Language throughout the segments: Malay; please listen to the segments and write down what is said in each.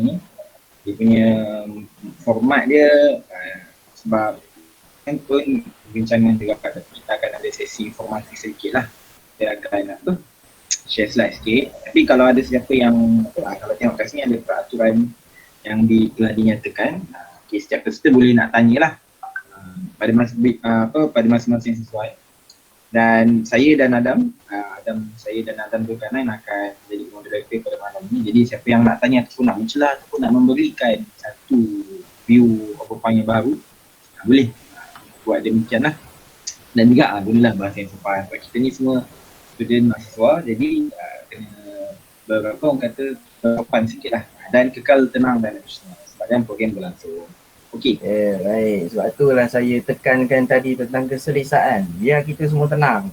ni. Dia punya format dia sebab kan pun bincangan juga, kita akan ada sesi informasi sedikit lah. Kita akan share slide sikit. Tapi kalau ada siapa yang kalau tengok kat sini ada peraturan yang telah dinyatakan, setiap peserta boleh nak tanyalah pada masa-masa yang sesuai. Dan saya dan Adam Zulkarnain akan jadi moderator pada malam ni. Jadi siapa yang nak tanya ataupun nak mencelah ataupun nak memberikan satu view apa-apa yang baru, boleh buat demikian lah. Dan juga bolehlah bahasa yang sopan. Sebab kita ni semua student mahasiswa, jadi kena beberapa orang kata sopan sikit lah. Dan kekal tenang dan emosional sepanjang program berlangsung. Okey. Baik. Sebab itulah saya tekankan tadi tentang keselesaan. Biar kita semua tenang.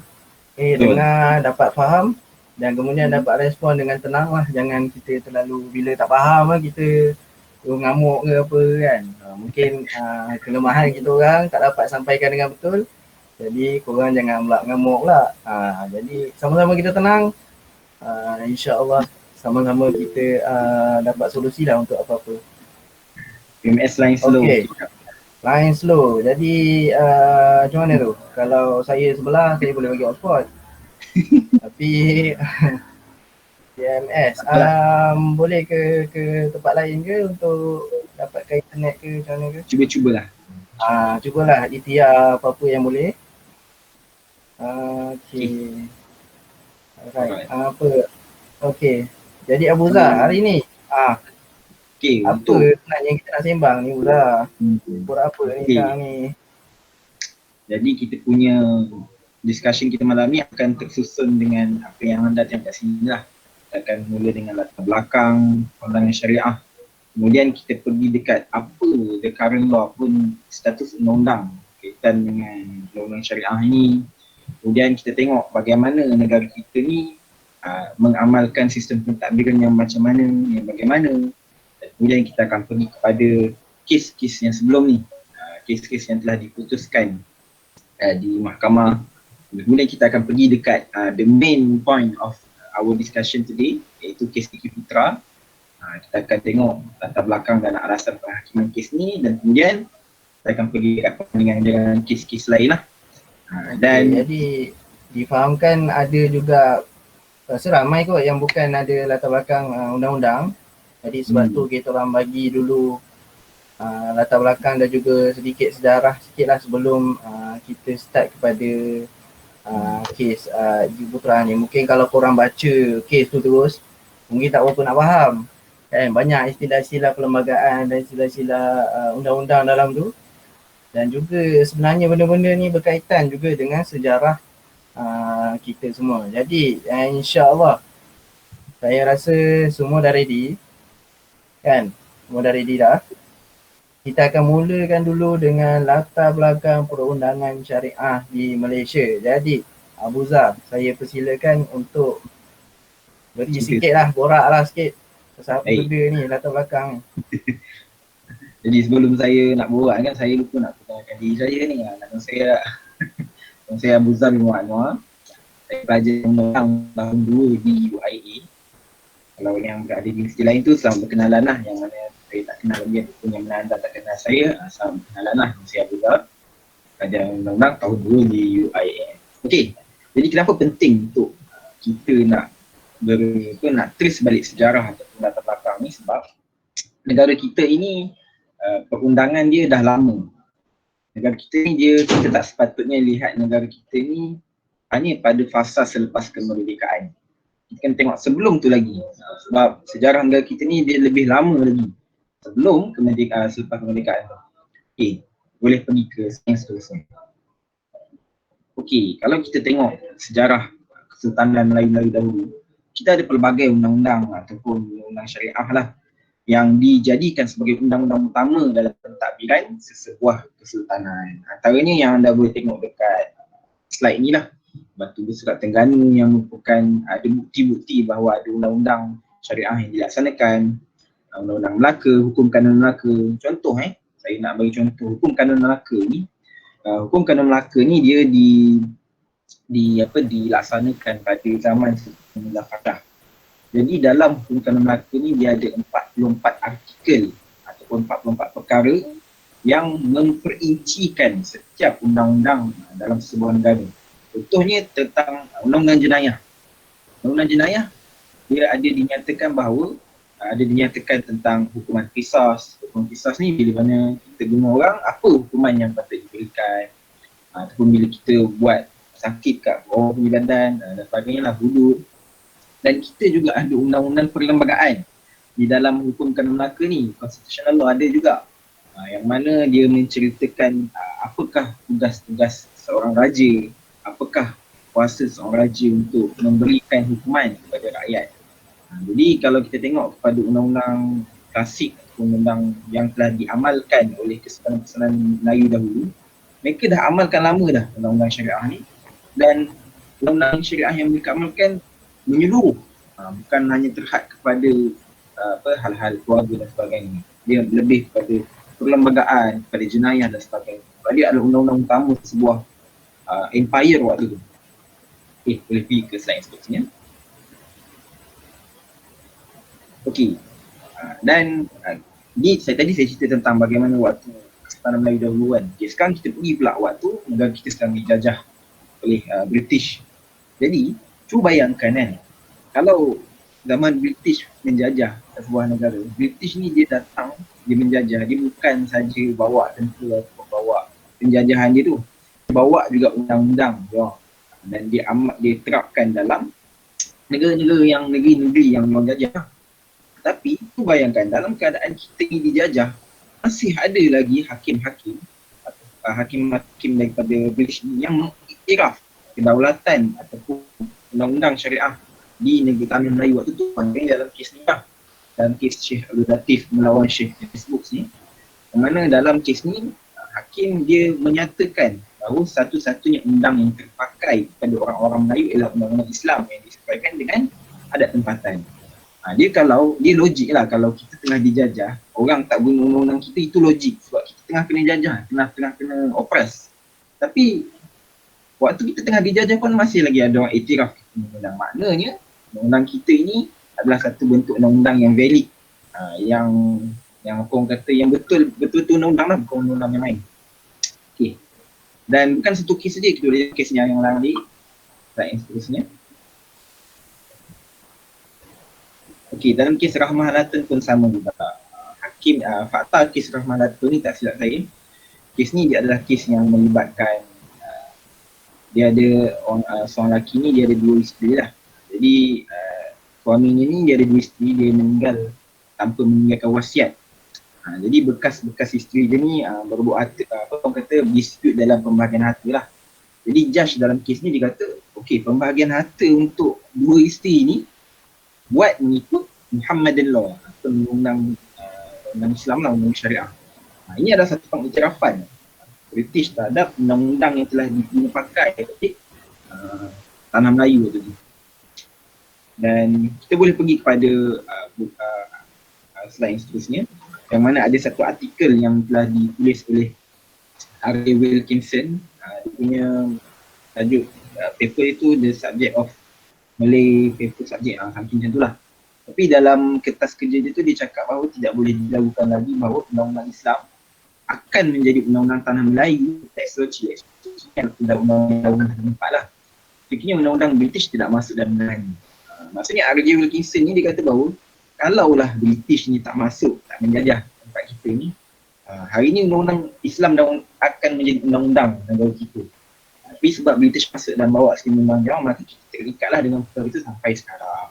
Dengar, dapat faham dan kemudian dapat respon dengan tenang lah. Jangan kita terlalu, bila tak faham lah kita ngamuk ke apa kan. Mungkin kelemahan kita orang tak dapat sampaikan dengan betul. Jadi korang jangan pula ngamuk pula. Jadi sama-sama kita tenang. InsyaAllah sama-sama kita dapat solusi lah untuk apa-apa. PMS line slow. Okay. Line slow. Jadi macam mana tu? Kalau saya sebelah, saya boleh bagi hotspot. Tapi PMS boleh ke tempat lain ke untuk dapatkan internet ke macam mana ke? Cubalah. Cubalah ikhtiar apa-apa yang boleh. Okay. Alright. Okay. Jadi Abu Zah hari ni okay, apa sebenarnya kita nak sembang ni Uza? Buat apa ni sekarang ni? Jadi kita punya discussion kita malam ni akan tersusun dengan apa yang anda tengok kat sini lah. Kita akan mula dengan latar belakang pandangan syariah. Kemudian kita pergi dekat apa the current law pun status undang-undang kaitan dengan undang-undang syariah ni. Kemudian kita tengok bagaimana negara kita ni mengamalkan sistem pentadbiran yang macam mana, yang bagaimana. Kemudian kita akan pergi kepada kes-kes yang sebelum ni, kes-kes yang telah diputuskan di mahkamah. Kemudian kita akan pergi dekat the main point of our discussion today, iaitu kes Diki Putra. Kita akan tengok latar belakang dan alasan penghakiman kes ni, dan kemudian kita akan pergi dekat perbandingan dengan kes-kes lain lah. Dan jadi difahamkan ada juga seramai kot yang bukan ada latar belakang undang-undang. Jadi sebab tu kita orang bagi dulu latar belakang dan juga sedikit sejarah sikit lah sebelum kita start kepada kes Diki Putra ni. Mungkin kalau korang baca kes tu terus, mungkin tak berapa nak faham kan, banyak istilah-istilah perlembagaan dan istilah-istilah undang-undang dalam tu. Dan juga sebenarnya benda-benda ni berkaitan juga dengan sejarah kita semua. Jadi insyaAllah saya rasa semua dah ready kan? Semua dah ready dah. Kita akan mulakan dulu dengan latar belakang perundangan syariah di Malaysia. Jadi Abu Zah, saya persilakan untuk beri sikit lah, borak lah sikit pasal apa benda ni, latar belakang ni. Jadi sebelum saya nak borak kan, saya lupa nak perkenalkan diri saya ni. Nama saya Abu Zah bin Anwar. Saya pelajar undang tahun 2 di UIA. Kalau yang berada di sisi lain tu, selamat berkenalan lah. Yang mana saya tak kenal dia ataupun yang mana anda tak kenal saya, selamat berkenalan lah. Saya Abu Zah, pelajar undang-undang tahun 2 di UIA. Okey, jadi kenapa penting untuk kita nak trace balik sejarah ataupun latar belakang ni? Sebab negara kita ini perundangan dia dah lama. Negara kita ni kita tak sepatutnya lihat negara kita ni hanya pada fasa selepas kemerdekaan. Kita kan tengok sebelum tu lagi. Sebab sejarah negara kita ni dia lebih lama lagi sebelum selepas kemerdekaan tu. Okey, boleh pergi ke yang seterusnya. Okey, kalau kita tengok sejarah Kesultanan Melayu dahulu, kita ada pelbagai undang-undang ataupun undang-undang syariah lah yang dijadikan sebagai undang-undang utama dalam pentadbiran sesebuah kesultanan. Antaranya yang anda boleh tengok dekat slide ni lah, Batu Bersurat Terengganu yang merupakan ada bukti-bukti bahawa ada undang-undang syariah yang dilaksanakan. Undang-undang Melaka, Hukum Kanun Melaka. Contoh saya nak bagi contoh Hukum Kanun Melaka ni. Hukum Kanun Melaka ni dia dilaksanakan pada zaman Sultan Mullah Fatah. Jadi dalam Hukum Kanun Melaka ni dia ada 44 artikel negara yang memperincikan setiap undang-undang dalam sebuah negara. Contohnya tentang undang-undang jenayah. Undang-undang jenayah dia ada dinyatakan bahawa ada dinyatakan tentang hukuman qisas. Hukuman qisas ni bila mana kita bunuh orang, apa hukuman yang patut diberikan, ataupun bila kita buat sakit kat orang punya badan dan sebagainya lah, hudud. Dan kita juga ada undang-undang perlembagaan di dalam hukum kanon Melaka ni, constitutional law ada juga, yang mana dia menceritakan apakah tugas-tugas seorang raja, apakah kuasa seorang raja untuk memberikan hukuman kepada rakyat. Jadi kalau kita tengok kepada undang-undang klasik, undang-undang yang telah diamalkan oleh kesultanan Melayu dahulu, mereka dah amalkan lama dah undang-undang syariah ni, dan undang-undang syariah yang mereka amalkan menyeluruh, bukan hanya terhad kepada hal-hal keluarga dan sebagainya. Dia lebih kepada perlembagaan, kepada jenayah dan sebagainya. Sebab dia adalah undang-undang utama sebuah empire waktu tu. Boleh pergi ke slide seterusnya. Okey, dan tadi saya cerita tentang bagaimana waktu Kesultanan Melayu dahulu kan. Sekarang kita pergi pula waktu negara kita sedang dijajah oleh British. Jadi, cuba bayangkan kan, kalau zaman British menjajah sebuah negara, British ni dia datang, dia menjajah, dia bukan saja bawa tentera atau bawa penjajahan dia tu, dia bawa juga undang-undang dan dia terapkan dalam negara-negara yang negeri-negeri yang menjajah. Tapi tu bayangkan, dalam keadaan kita ni dijajah, masih ada lagi hakim-hakim hakim-hakim daripada British ni yang mengiktiraf kedaulatan ataupun undang-undang syariah di negeri tanah Melayu waktu tu. Dalam kes ni lah, dalam kes Syekh Abdul Latif melawan Syekh Facebook ni, yang mana dalam kes ni hakim dia menyatakan bahawa satu-satunya undang yang terpakai kepada orang-orang Melayu ialah undang-undang Islam yang disesuaikan dengan adat tempatan. Dia logik lah, kalau kita tengah dijajah, orang tak guna undang-undang kita, itu logik sebab kita tengah kena jajah, tengah kena oppress. Tapi waktu kita tengah dijajah pun masih lagi ada orang iktiraf undang-undang. Maknanya undang-undang kita ini adalah satu bentuk undang-undang yang valid, yang orang kata yang betul-betul undang-undang lah, bukan undang-undang yang lain. Okey. Dan bukan satu kes saja, kita boleh kes yang lain lagi. Slide yang seterusnya. Okey, dalam kes Rahmah Latun pun sama juga. Hakim, fakta kes Rahmah Latun ni tak silap saya, kes ni dia adalah kes yang melibatkan dia ada seorang lelaki ni, dia ada 2 isteri lah. Jadi suaminya ni dia ada 2 isteri, dia meninggal tanpa meninggalkan wasiat. Jadi bekas-bekas isteri dia ni berebut harta, orang kata dispute dalam pembahagian harta lah. Jadi judge dalam kes ni dia kata, okey, pembahagian harta untuk 2 isteri ni buat mengikut Muhammadan law atau undang Islam lah, undang syariah. Ini adalah satu pengiktirafan British terhadap undang-undang yang telah dipakai oleh tanah Melayu tu. Dan kita boleh pergi kepada slide yang seterusnya, yang mana ada satu artikel yang telah ditulis oleh R.A. Wilkinson. Dia punya tajuk paper itu The Subject of Malay Paper Subject, something macam tu lah. Tapi dalam kertas kerja dia tu dia cakap bahawa tidak boleh dilakukan lagi bahawa undang-undang Islam akan menjadi undang-undang tanah Melayu, tax law cik, undang-undang tempat lah. Fikirnya undang-undang British tidak masuk dalam undang ni. Maksudnya R.J. Wilkinson ni dia kata bahawa kalaulah British ni tak masuk, tak menjajah tempat kita ni, hari ni undang-undang Islam akan menjadi undang-undang negara kita. Tapi sebab British masuk dan bawa sistem undang-undang, maka kita terikatlah dengan perkara itu sampai sekarang.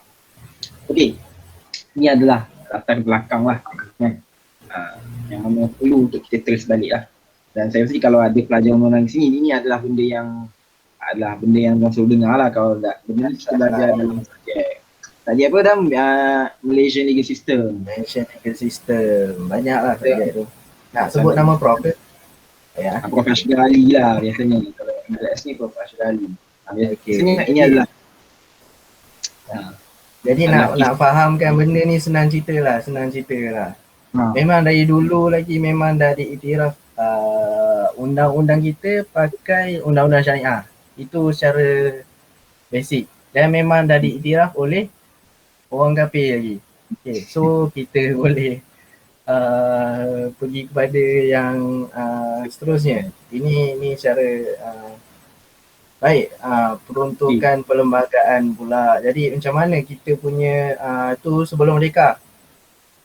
Okey, ini adalah latar belakang lah kan, yang mana perlu untuk kita terus balik lah. Dan saya rasa kalau ada pelajaran undang-undang di sini, ini adalah benda yang orang selalu dengar lah. Kalau benda ni kita belajar dalam subjek tadi apa dah, Malaysian Legal System. Banyak lah subjek tu. Nak sebut nama Prof ke? Ya, Prof Ashgar Ali lah biasanya. Kalau MLS ni Prof Ashgar Ali. Biasanya ini adalah jadi nak fahamkan benda ni senang cerita lah. Memang dari dulu lagi memang dah diiktiraf undang-undang kita pakai undang-undang syariah. Itu secara basic. Dan memang dah diiktiraf oleh orang kafir lagi. Okay, so kita boleh pergi kepada yang seterusnya. Ini secara baik, peruntukan perlembagaan pula. Jadi macam mana kita punya tu sebelum merdeka.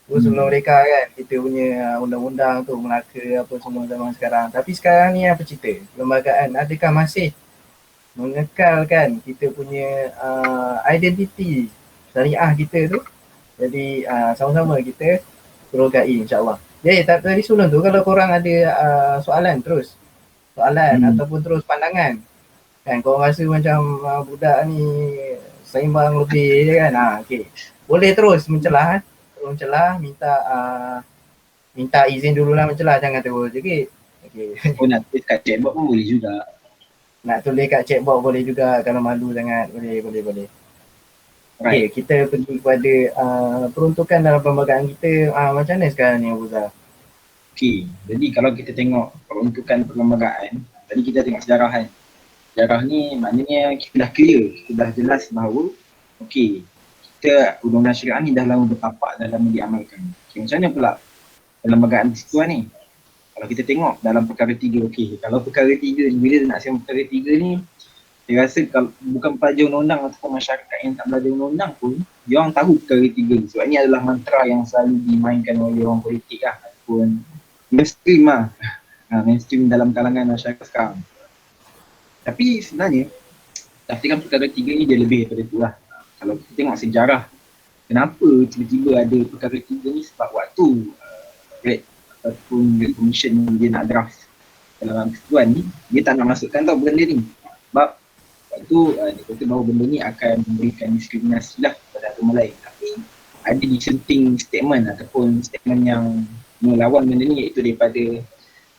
Sebelum merdeka kan kita punya undang-undang tu Melaka apa semua zaman sekarang. Tapi sekarang ni apa cerita? Perlembagaan adakah masih mengekalkan kita punya identiti syariah kita tu? Jadi sama-sama kita rogai insyaAllah. Jadi tadi sebelum tu kalau korang ada soalan ataupun terus pandangan kan, korang rasa macam budak ni seimbang lebih je kan, okay. Boleh terus mencelah, minta izin dululah mencelah, jangan terus okay. Nak tulis kat chatbox pun boleh juga. Nak tulis kat chatbox boleh juga, kalau malu sangat boleh. Okay, kita pergi kepada peruntukan dalam perlembagaan kita macam mana sekarang ni Abu Zah? Okay, jadi kalau kita tengok peruntukan perlembagaan, tadi kita tengok sejarah kan. Sejarah ni maknanya kita dah clear, kita dah jelas bahawa okay, kita undang-undang syariah ni dah lama bertapak, dah lama diamalkan. Okay, macam mana pula perlembagaan persekutuan ni? Kalau kita tengok dalam perkara 3, okay, kalau perkara 3 ni, bila nak siap perkara 3 ni, saya rasa kalau bukan pelajar undang-undang ataupun masyarakat yang tak belajar undang-undang pun, dia orang tahu perkara 3 ni. Sebab ini adalah mantra yang selalu dimainkan oleh orang politik lah, ataupun mainstream lah, mainstream dalam kalangan masyarakat sekarang. Tapi sebenarnya, tafsiran perkara 3 ni dia lebih daripada tu lah. Kalau kita tengok sejarah, kenapa tiba-tiba ada perkara 3 ni, sebab waktu Red ataupun Red Commission dia nak draft dalam persekutuan ni, dia tak nak masukkan tau benda ni. Sebab waktu dia kata bahawa benda ni akan memberikan diskriminasi lah kepada agama lain. Tapi ada dissenting statement ataupun statement yang melawan benda ni, iaitu daripada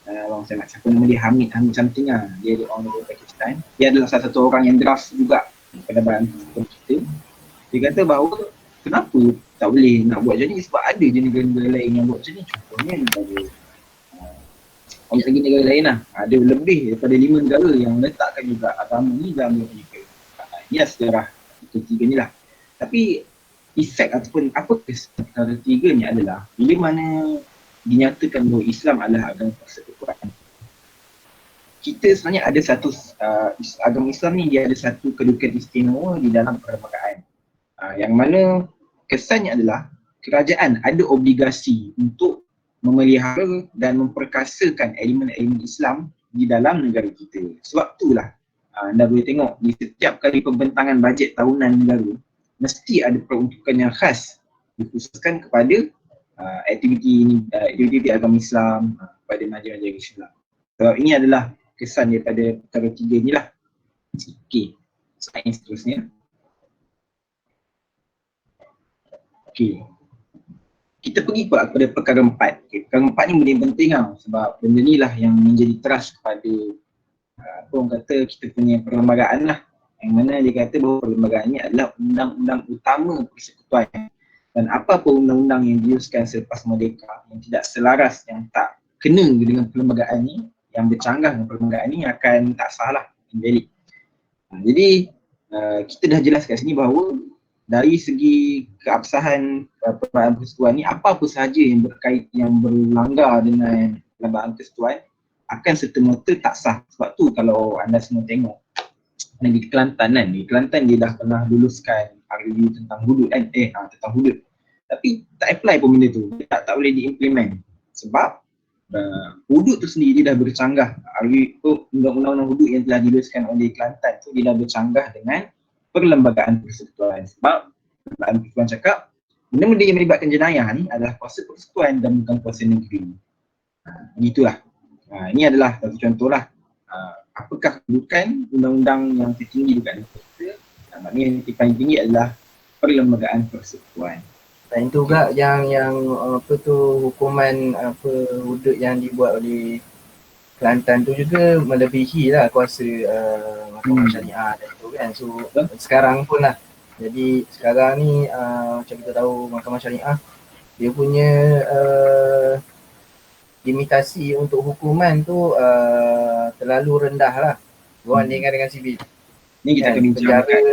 orang saya nak siapa nama dia, Hamid something lah. Dia orang dari Pakistan. Dia adalah salah satu orang yang draft juga pada bahan kita. Dia kata bahawa kenapa tak boleh nak buat macam ni, sebab ada je negara-negara lain yang buat macam ni. Contohnya daripada negara lain lah. Ada lebih daripada 5 negara yang letakkan juga agama ni dalam mereka. Ini lah sejarah ketiga ni lah. Tapi efek ataupun apa perkara 3 ni adalah bila mana dinyatakan bahawa Islam adalah agama persekutuan. Kita sebenarnya ada satu agama Islam ni, dia ada satu kedudukan istimewa di dalam perlembagaan. Yang mana kesannya adalah kerajaan ada obligasi untuk memelihara dan memperkasakan elemen-elemen Islam di dalam negara kita. Sebab itulah anda boleh tengok di setiap kali pembentangan bajet tahunan negara, mesti ada peruntukan yang khas dikhususkan kepada aktiviti agama Islam, pada majalah-majalah Islam. So ini adalah kesan daripada perkara 3 ni lah. Okay, slide yang seterusnya. Okay, kita pergi pula kepada perkara 4. Okay, perkara 4 ni benda yang penting lah, sebab benda ni lah yang menjadi trust kepada apa orang kata kita punya perlembagaan lah. Yang mana dia kata bahawa perlembagaan ni adalah undang-undang utama persekutuan. Dan apa-apa undang-undang yang diuskan selepas merdeka yang tidak selaras, yang tak kena dengan perlembagaan ni, yang bercanggah dengan perlembagaan ni, akan tak sah lah, invalid. Jadi kita dah jelas kat sini bahawa dari segi keabsahan perlembagaan persekutuan ni, apa-apa sahaja yang berkait, yang berlanggar dengan perlembagaan persekutuan akan serta-merta tak sah. Sebab tu kalau anda semua tengok di Kelantan kan, di Kelantan dia dah pernah luluskan RU tentang hudud kan, tentang hudud. Tapi tak apply pun benda tu, tak boleh diimplement. Sebab hudud tu sendiri dia dah bercanggah. Undang-undang hudud yang telah diluluskan oleh Kelantan tu dia dah bercanggah dengan perlembagaan persekutuan. Sebab perlembagaan persekutuan cakap benda-benda yang melibatkan jenayah ni adalah kuasa persekutuan dan bukan kuasa negeri. Begitulah. Ini adalah satu contoh lah. Apakah kedudukan undang-undang yang tertinggi dekat negara kita? Maknanya yang paling tinggi adalah perlembagaan persekutuan. Dan itu juga yang apa tu, hukuman apa hudud yang dibuat oleh Kelantan tu juga melebihi lah kuasa mahkamah syariah dan tu kan. So sekarang pun lah. Jadi sekarang ni macam kita tahu mahkamah syariah dia punya limitasi untuk hukuman tu terlalu rendah lah berbandingkan dengan sivil. Ni kita akan bincangkan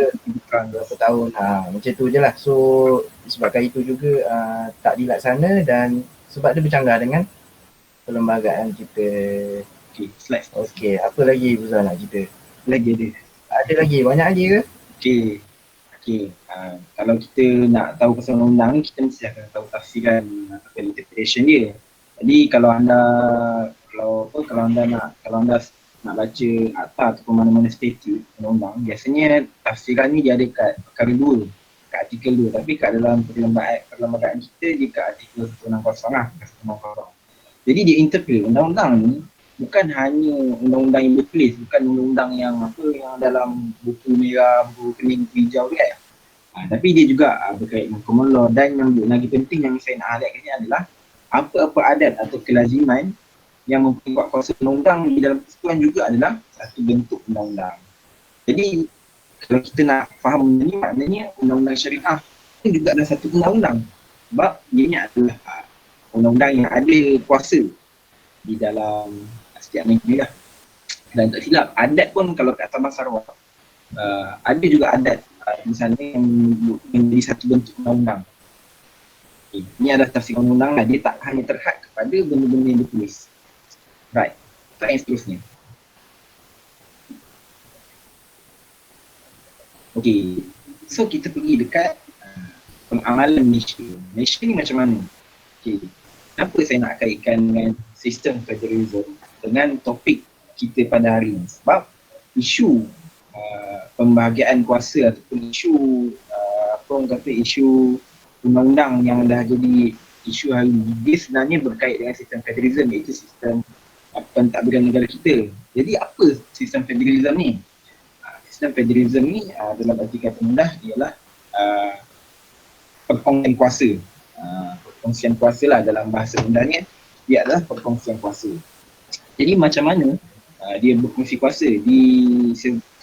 berapa tahun, macam tu je lah. So disebabkan itu juga tak dilaksana dan sebab dia bercanggah dengan perlembagaan kita. Okay, slide. Okey, apa lagi Buzan nak cerita? Lagi ada. Ada lagi? Banyak lagi ke? Okay. Kalau kita nak tahu pasal undang-undang ni, kita mesti akan tahu tafsiran atau interpretation dia. Jadi kalau anda nak baca akta ataupun mana-mana statut undang-undang, biasanya tafsiran ni dia ada kat perkara 2, kat artikel 2. Tapi kat dalam perlembagaan kita dia kat artikel 160 lah, 160. Jadi dia interpret undang-undang ni bukan hanya undang-undang yang bertulis, bukan undang-undang yang dalam buku merah, buku kuning, buku hijau tu kan. Tapi dia juga berkait dengan common law, dan yang lagi penting yang saya nak highlight ni adalah apa-apa adat atau kelaziman yang memperkuat kuasa undang-undang di dalam persekutuan juga adalah satu bentuk undang-undang. Jadi kalau kita nak faham benda ni, maknanya undang-undang syariah itu juga adalah satu undang-undang, sebab dia adalah undang-undang yang ada kuasa di dalam setiap negeri lah. Dan tak silap, adat pun kalau kat Sabah Sarawak ada juga adat di sana yang menjadi satu bentuk undang-undang. Ini adalah tafsir undang-undang lah, dia tak hanya terhad kepada benda-benda yang ditulis. Right, slide yang seterusnya. Okay, so kita pergi dekat pengamalan Malaysia. Malaysia ni macam mana? Okay, kenapa saya nak kaitkan dengan sistem federalism dengan topik kita pada hari ini? Sebab isu pembahagian kuasa ataupun isu undang-undang yang dah jadi isu hari ini, dia sebenarnya berkait dengan sistem federalism, iaitu sistem pentadbiran negara kita. Jadi apa sistem federalism ni? Sistem federalism ni dalam arti kata mudah ialah perkongsian kuasa. Perkongsian kuasa lah dalam bahasa undangnya, dia adalah perkongsian kuasa. Jadi macam mana dia berkongsi kuasa di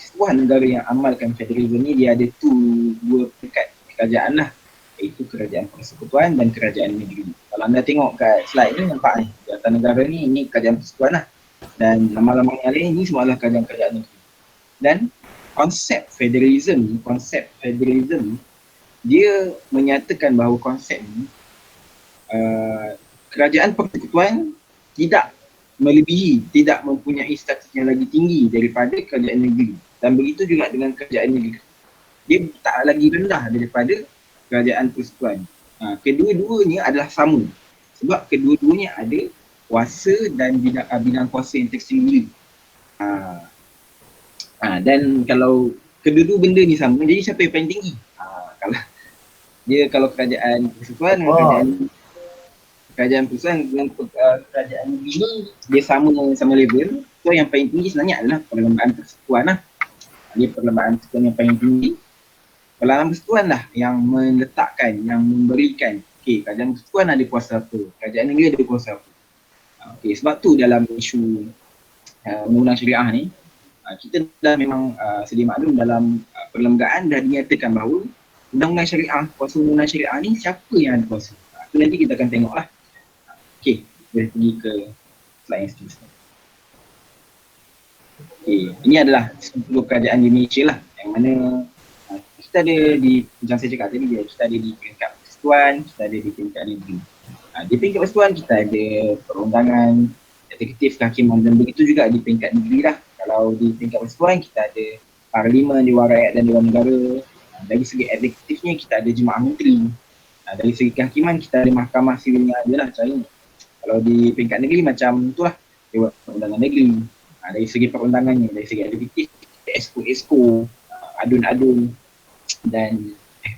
sebuah negara yang amalkan federalism ni? Dia ada dua peringkat kerajaan lah, iaitu kerajaan persekutuan dan kerajaan negeri. Kalau anda tengok kat slide ni, nampak ni di atas negara ni, ini kerajaan persekutuan lah, dan lama-lama yang lain ni semua adalah kerajaan negeri. Dan konsep federalism dia menyatakan bahawa konsep ni kerajaan persekutuan tidak melebihi, tidak mempunyai status yang lagi tinggi daripada kerajaan negeri, dan begitu juga dengan kerajaan negeri, dia tak lagi rendah daripada kerajaan persekutuan. Kedua-duanya adalah sama, sebab kedua-duanya ada kuasa dan bidang kuasa yang tersendiri. Dan kalau kedua-dua benda ni sama, jadi siapa yang paling tinggi? Kalau kerajaan persekutuan dengan kerajaan persekutuan dengan kerajaan negeri ni dia sama level, so yang paling tinggi sebenarnya adalah perlembagaan persekutuan lah. Dia perlembagaan persekutuan yang paling tinggi. Perlembagaan persekutuan lah yang meletakkan, yang memberikan, kerajaan persekutuan ada kuasa apa, kerajaan negeri ada kuasa apa. Sebab tu dalam isu undang-undang syariah ni, kita dah memang sedia maklum dalam perlembagaan dah dinyatakan bahawa undang-undang syariah, kuasa undang-undang syariah ni siapa yang ada kuasa. Itu nanti kita akan tengok lah. Boleh pergi ke slide yang seterusnya. Ini adalah 10 kerajaan di Malaysia lah, yang mana kita ada di, macam saya cakap tadi, kita ada di peringkat persekutuan, kita ada di peringkat negeri. Di peringkat persekutuan kita ada perundangan, eksekutif, kehakiman, dan begitu juga di peringkat negeri lah. Kalau di peringkat persekutuan kita ada parlimen, Dewan Rakyat dan Dewan Negara. Dari segi eksekutifnya kita ada Jemaah Menteri. Dari segi kehakiman kita ada Mahkamah Sivil yang ada lah caranya. Kalau di peringkat negeri macam itulah, Dewan Perundangan Negeri. Dari segi perundangannya, dari segi eksekutif, esko, adun-adun, dan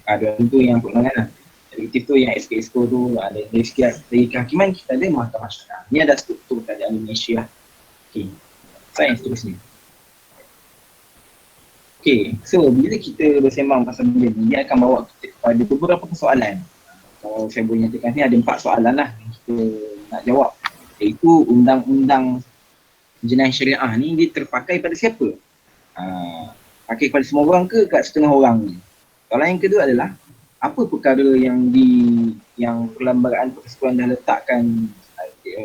adun tu yang perundangan lah. Eksekutif tu yang esko tu. Dari segi kehakiman kita ada Mahkamah Syariah. Ini ada struktur kerajaan Malaysia lah. Saya yang seterusnya. So bila kita bersembang pasal benda ni, dia akan bawa kita kepada beberapa persoalan. Kalau saya boleh nyatakan ni ada 4 soalan lah yang kita nak jawab, iaitu undang-undang jenayah syariah ni dia terpakai pada siapa? Pakai kepada semua orang ke kat setengah orang ni? Soalan yang kedua adalah, apa perkara yang perlembagaan persekutuan dah letakkan,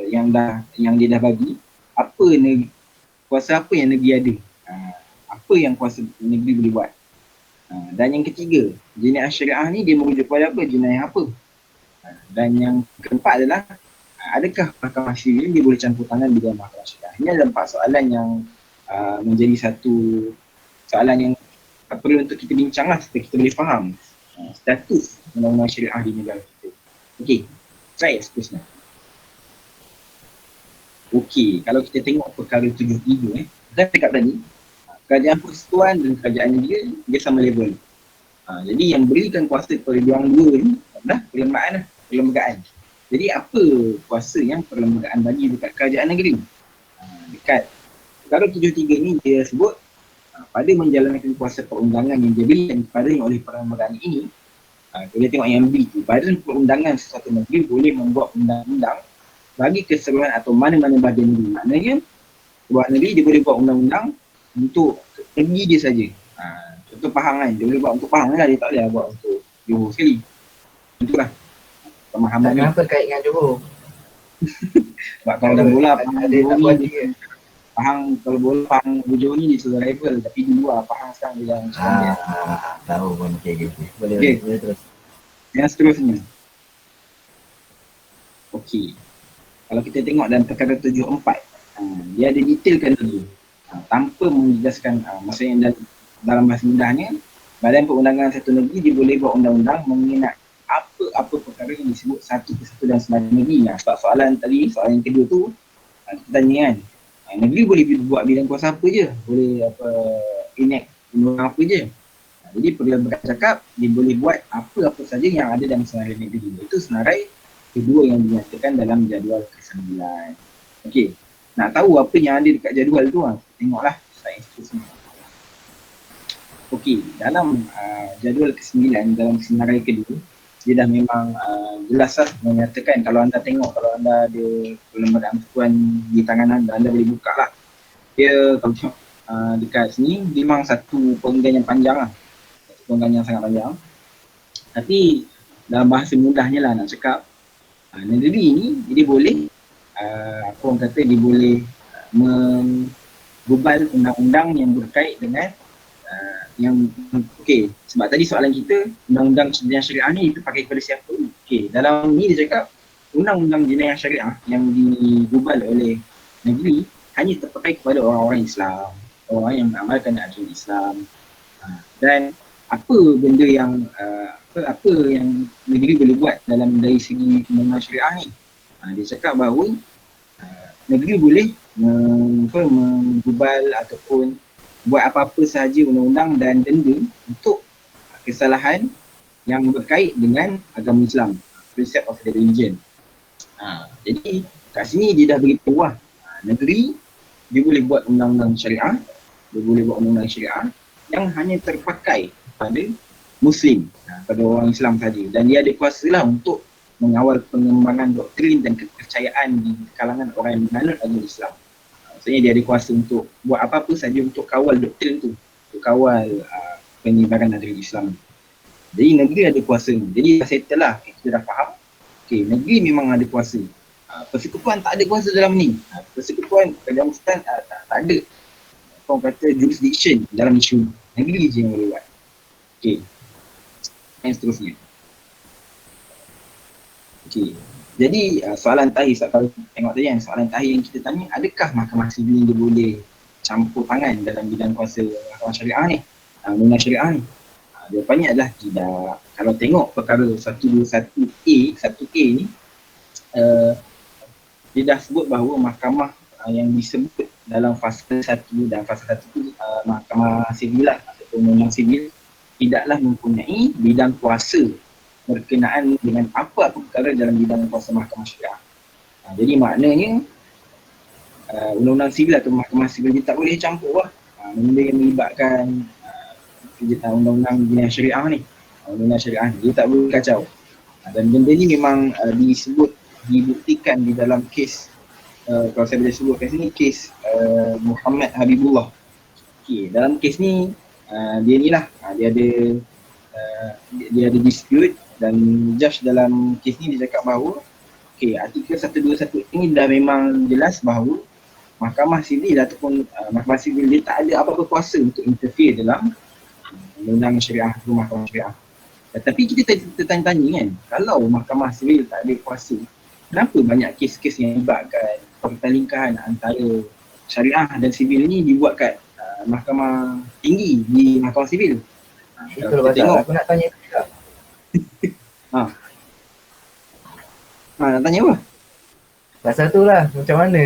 yang dia dah bagi, kuasa apa yang negeri ada? Apa yang kuasa negeri boleh buat? Dan yang ketiga, jenayah syariah ni dia merujuk kepada apa? Jenayah apa? Dan yang keempat adalah adakah mahkamah sivil dia boleh campur tangan di dalam mahkamah syariah? Ini adalah 4 soalan yang menjadi satu soalan yang perlu untuk kita bincanglah supaya kita boleh faham status undang-undang syariah di negara kita. Okey, try seterusnya. Okey, kalau kita tengok perkara 73 kita cakap tadi, kerajaan persekutuan dan kerajaan dia sama level. Jadi yang berikan kuasa kepada diorang dua ni adalah perlembagaan. Jadi apa kuasa yang perlembagaan bagi dekat kerajaan negeri? Dekat perkara 73 ni dia sebut pada menjalankan kuasa perundangan yang diberikan kepadanya oleh perlembagaan ini, kita tengok yang B tu, badan perundangan sesuatu negeri boleh membuat undang-undang bagi keseluruhan atau mana-mana badan negeri. Maknanya sebuah negeri dia boleh buat undang-undang untuk negeri dia saja. Contoh Pahang kan, dia boleh buat untuk Pahang lah, dia tak boleh buat untuk Johor sekali. Itulah pemahaman ni. Kenapa kait dengan Johor? Sebab kalau dalam bola Johor ni Pahang, kalau bola Pahang Johor ni dia sudah level, tapi di luar Pahang sekarang dia dah macam dia. Tahu pun okay. Boleh terus. Yang seterusnya. Okey. Kalau kita tengok dalam perkara 74, dia ada detailkan dulu. Tanpa menjelaskan, maksudnya dalam bahasa mudahnya, badan perundangan satu negeri dia boleh buat undang-undang mengenai apa perkara yang disebut satu persatu dalam sebarang negeri. Sebab soalan yang kedua tu, kita tanya kan, negeri boleh buat bidang kuasa apa je, boleh enact undang apa je. Jadi perlembagaan cakap dia boleh buat apa-apa saja yang ada dalam senarai negeri. Itu senarai kedua yang dinyatakan dalam jadual ke-9. Okey, nak tahu apa yang ada dekat jadual tu, tengoklah slide seterusnya. Okey, dalam jadual ke-9 dalam senarai kedua, dia dah memang jelas lah menyatakan, kalau anda tengok, kalau anda ada perlembagaan persekutuan di tangan anda boleh buka lah. Dia kalau tengok dekat sini, dia memang satu perenggan yang panjang lah. Satu perenggan yang sangat panjang. Tapi dalam bahasa mudahnya lah nak cakap, negeri ni dia boleh, orang kata dia boleh menggubal undang-undang yang berkait dengan okey, sebab tadi soalan kita undang-undang jenayah syariah ni itu pakai kepada siapa? Okey, dalam ni dia cakap undang-undang jenayah syariah yang digubal oleh negeri hanya terpakai kepada orang-orang Islam, orang yang mengamalkan ajaran Islam. Dan apa benda yang apa yang negeri boleh buat dalam dari segi undang-undang syariah ni? Dia cakap bahawa negeri boleh menggubal ataupun buat apa-apa sahaja undang-undang dan denda untuk kesalahan yang berkait dengan agama Islam, precept of the religion. Jadi kat sini dia dah beritahu lah, negeri dia boleh buat undang-undang syariah, dia boleh buat undang-undang syariah yang hanya terpakai pada Muslim, pada orang Islam saja, dan dia ada kuasa lah untuk mengawal pengembangan doktrin dan kepercayaan di kalangan orang yang menganut agama Islam. Maksudnya dia ada kuasa untuk buat apa-apa saja untuk kawal doktrin tu, untuk kawal penyebaran ajaran Islam. Jadi negeri ada kuasa ni. Jadi dah settle lah, kita dah faham. Okay, negeri memang ada kuasa. Persekutuan tak ada kuasa dalam ni. Persekutuan, kerajaan persekutuan tak ada. Orang kata jurisdiction dalam isu ni. Negeri je yang boleh buat. Okay. Yang seterusnya. Okay. Jadi soalan terakhir, kalau tengok tadi kan, soalan terakhir yang kita tanya, adakah mahkamah sivil dia boleh campur tangan dalam bidang kuasa mahkamah syariah ni, undang syariah ni? Jawapannya adalah tidak. Kalau tengok perkara 121A, 1A ni, dia dah sebut bahawa mahkamah yang disebut dalam fasa 1 dan fasa 1 tu mahkamah sivil lah, atau undang sivil, tidaklah mempunyai bidang kuasa berkenaan dengan apa-apa perkara dalam bidang kuasa mahkamah syariah. Jadi maknanya undang-undang sivil atau mahkamah sivil dia tak boleh campur lah benda yang melibatkan undang-undang jenayah syariah ni. Undang-undang syariah ni dia tak boleh kacau. Dan benda ni memang dibuktikan di dalam kes, kalau saya boleh sebut kat sini, kes Muhammad Habibullah. Okay, dalam kes ni dia ni lah, dia ada dispute, dan judge dalam kes ni dia cakap bahawa artikel 121 ini dah memang jelas bahawa mahkamah sivil ataupun mahkamah sivil dia tak ada apa-apa kuasa untuk interfere dalam undang syariah atau mahkamah syariah. Tetapi kita tanya-tanya kan, kalau mahkamah sivil tak ada kuasa, kenapa banyak kes-kes yang melibatkan pertelingkahan antara syariah dan sivil ni dibuat kat mahkamah tinggi di mahkamah sivil. Itu pasal aku nak tanya juga. Nak tanya apa? Pasal tu lah, macam mana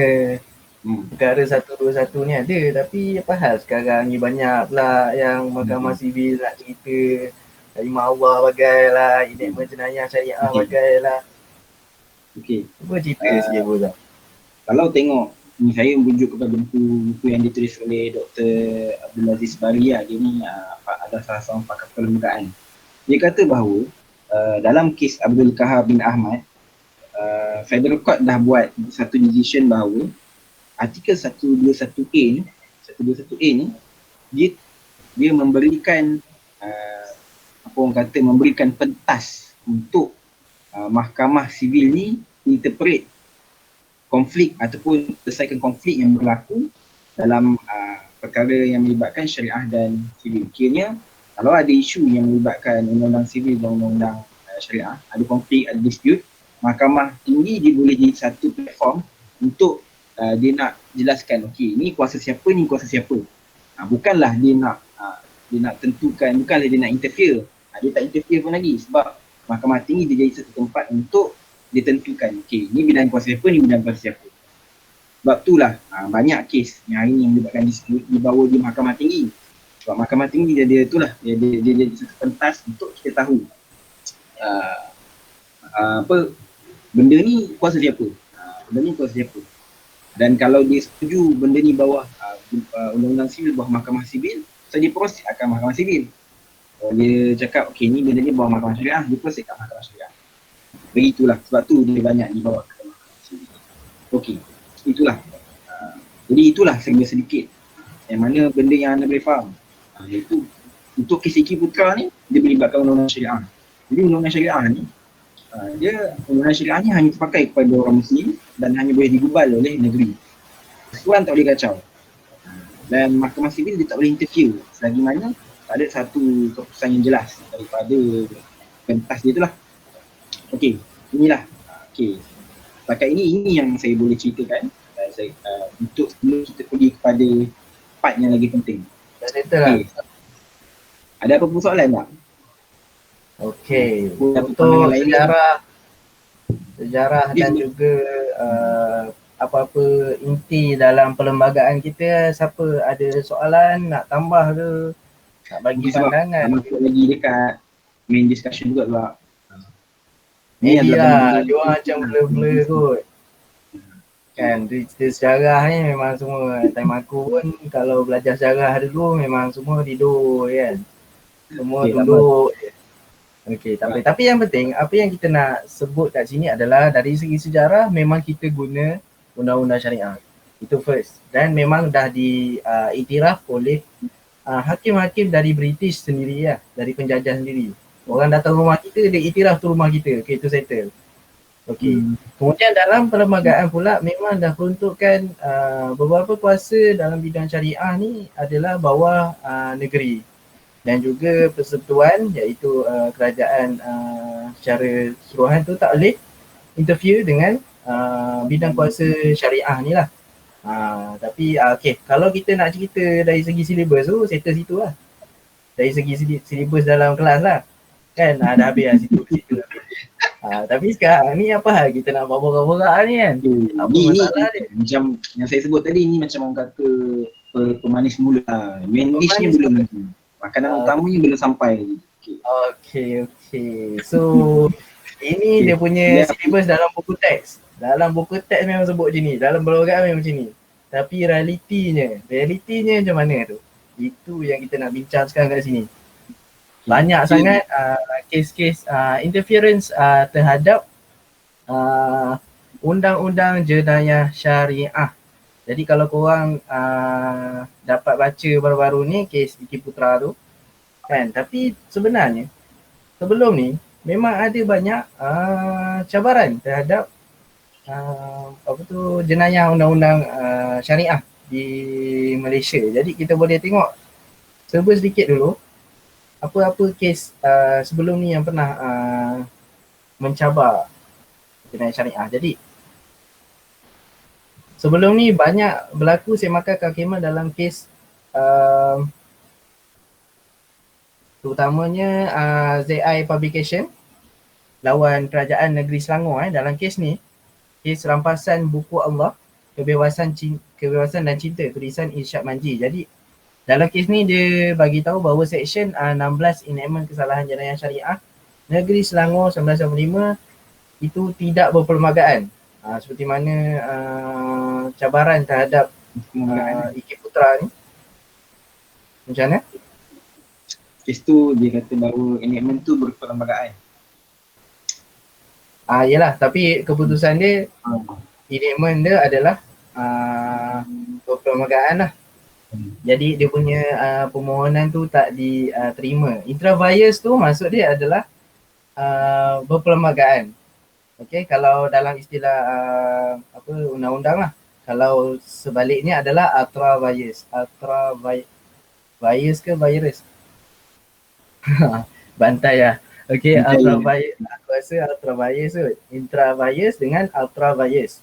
perkara 121 ni ada, tapi apa hal sekarang ni banyak pula yang mahkamah sivil nak cerita kalimah Allah bagai lah, enactment jenayah syariah bagai lah. Cuba cerita sikit Bozam. Kalau tengok ni, saya merujuk kepada buku yang ditulis oleh Dr. Abdul Aziz Baria. Dia ni adalah salah seorang pakar perlembagaan. Dia kata bahawa dalam kes Abdul Kahar bin Ahmad, Federal Court dah buat satu decision bahawa artikel 121A ni dia memberikan memberikan pentas untuk mahkamah sivil ni interpret konflik ataupun selesaikan konflik yang berlaku dalam perkara yang melibatkan syariah dan sivil. Kiranya kalau ada isu yang melibatkan undang-undang sivil dan undang-undang syariah, ada konflik, ada dispute, mahkamah tinggi dia boleh jadi satu platform untuk dia nak jelaskan, okey, ni kuasa siapa, ni kuasa siapa. Bukanlah dia nak tentukan, bukanlah dia nak interfere. Dia tak interfere pun lagi sebab mahkamah tinggi dia jadi satu tempat untuk dia tentukan, okey, ni bidang kuasa siapa, ni bidang kuasa siapa. Sebab itulah banyak kes yang hari ni melibatkan dispute dibawa di mahkamah tinggi. Sebab mahkamah tinggi dia itulah, dia jadi satu pentas untuk kita tahu benda ni kuasa siapa, benda ni kuasa siapa. Dan kalau dia setuju benda ni bawah undang-undang sivil, bawah mahkamah sivil, so dia proses akan mahkamah sivil. Kalau dia cakap okey ni benda ni bawah mahkamah syariah, dia proses kat mahkamah syariah. Begitulah, sebab tu dia banyak dibawa ke mahkamah sivil. Okey, itulah. Jadi itulah sedikit yang mana benda yang anda boleh faham. Iaitu untuk kes Iki Putra ni dia melibatkan undang-undang syariah. Jadi undang-undang syariah ni undang-undang syariah ni hanya terpakai kepada orang Muslim dan hanya boleh digubal oleh negeri. Persekutuan tak boleh kacau. Dan mahkamah sivil dia tak boleh interfere selagi mana tak ada satu keputusan yang jelas daripada pentas dia itulah. Okey, inilah. Okey. Setakat ini yang saya boleh ceritakan untuk sebelum kita pergi kepada part yang lagi penting. Okay. Ada apa-apa soalan tak? Okey, untuk sejarah dan juga apa-apa inti dalam perlembagaan kita, siapa ada soalan nak tambah ke, nak bagi pandangan? Lagi dekat main discussion juga pula. Maybe lah, dia orang macam blur-blur kot. Kan, cerita sejarah ni memang semua, time aku pun kalau belajar sejarah dulu memang semua tidur kan. Semua duduk je. Okey, tapi yang penting apa yang kita nak sebut kat sini adalah dari segi sejarah memang kita guna undang-undang syariah. Itu first. Dan memang dah diiktiraf oleh hakim-hakim dari British sendiri lah, dari penjajah sendiri. Orang datang rumah kita, dia iktiraf tu rumah kita. Okey, itu settle. Okey. Kemudian dalam perlembagaan pula memang dah peruntukkan beberapa kuasa dalam bidang syariah ni adalah bawah negeri. Dan juga persekutuan iaitu kerajaan secara keseluruhan tu tak boleh interfere dengan bidang kuasa syariah ni lah. Tapi okey, kalau kita nak cerita dari segi silibus tu, settle situ lah. Dari segi silibus dalam kelas lah. Kan dah habis lah situ. Tapi sekarang ni apa hal kita nak borak-borak ni kan? Apa masalah dia? Macam yang saya sebut tadi ni macam orang kata pemanis mula lah. Main dish ni belum lagi. Makanan utamanya belum sampai lagi. Okay. So ini dia punya syllabus dalam buku teks. Dalam buku teks memang sebut macam ni. Dalam perlembagaan memang macam ni. Tapi realitinya macam mana tu? Itu yang kita nak bincang sekarang kat sini. Banyak sangat kes-kes interference terhadap undang-undang jenayah syariah. Jadi kalau korang dapat baca baru-baru ni kes Iki Putra tu kan, tapi sebenarnya sebelum ni memang ada banyak cabaran terhadap jenayah undang-undang syariah di Malaysia. Jadi kita boleh tengok sedikit dulu apa-apa kes sebelum ni yang pernah mencabar jenayah syariah. Jadi sebelum ni banyak berlaku semakan kehakiman dalam kes terutamanya ZI Publication lawan Kerajaan Negeri Selangor. Dalam kes ni, kes rampasan buku Allah, kebebasan dan cinta, tulisan Irsyad Manji. Jadi dalam kes ni dia bagi tahu bahawa Seksyen 16 Enactment Kesalahan Jenayah Syariah Negeri Selangor 1985 itu tidak berperlembagaan. Seperti mana cabaran terhadap Iki Putra ni. Macam mana? Kes tu dia kata bahawa enactment tu berperlembagaan. Yelah, tapi keputusan dia enactment dia adalah berperlembagaan lah. Jadi dia punya permohonan tu tak diterima. Intra vires tu maksud dia adalah berperlembagaan. Okey, kalau dalam istilah undang-undang lah. Kalau sebaliknya adalah ultra vires. Ultra vires ke virus? Bantai lah. Okey, ultra vires. Aku rasa ultra vires tu. Intra vires dengan ultra vires.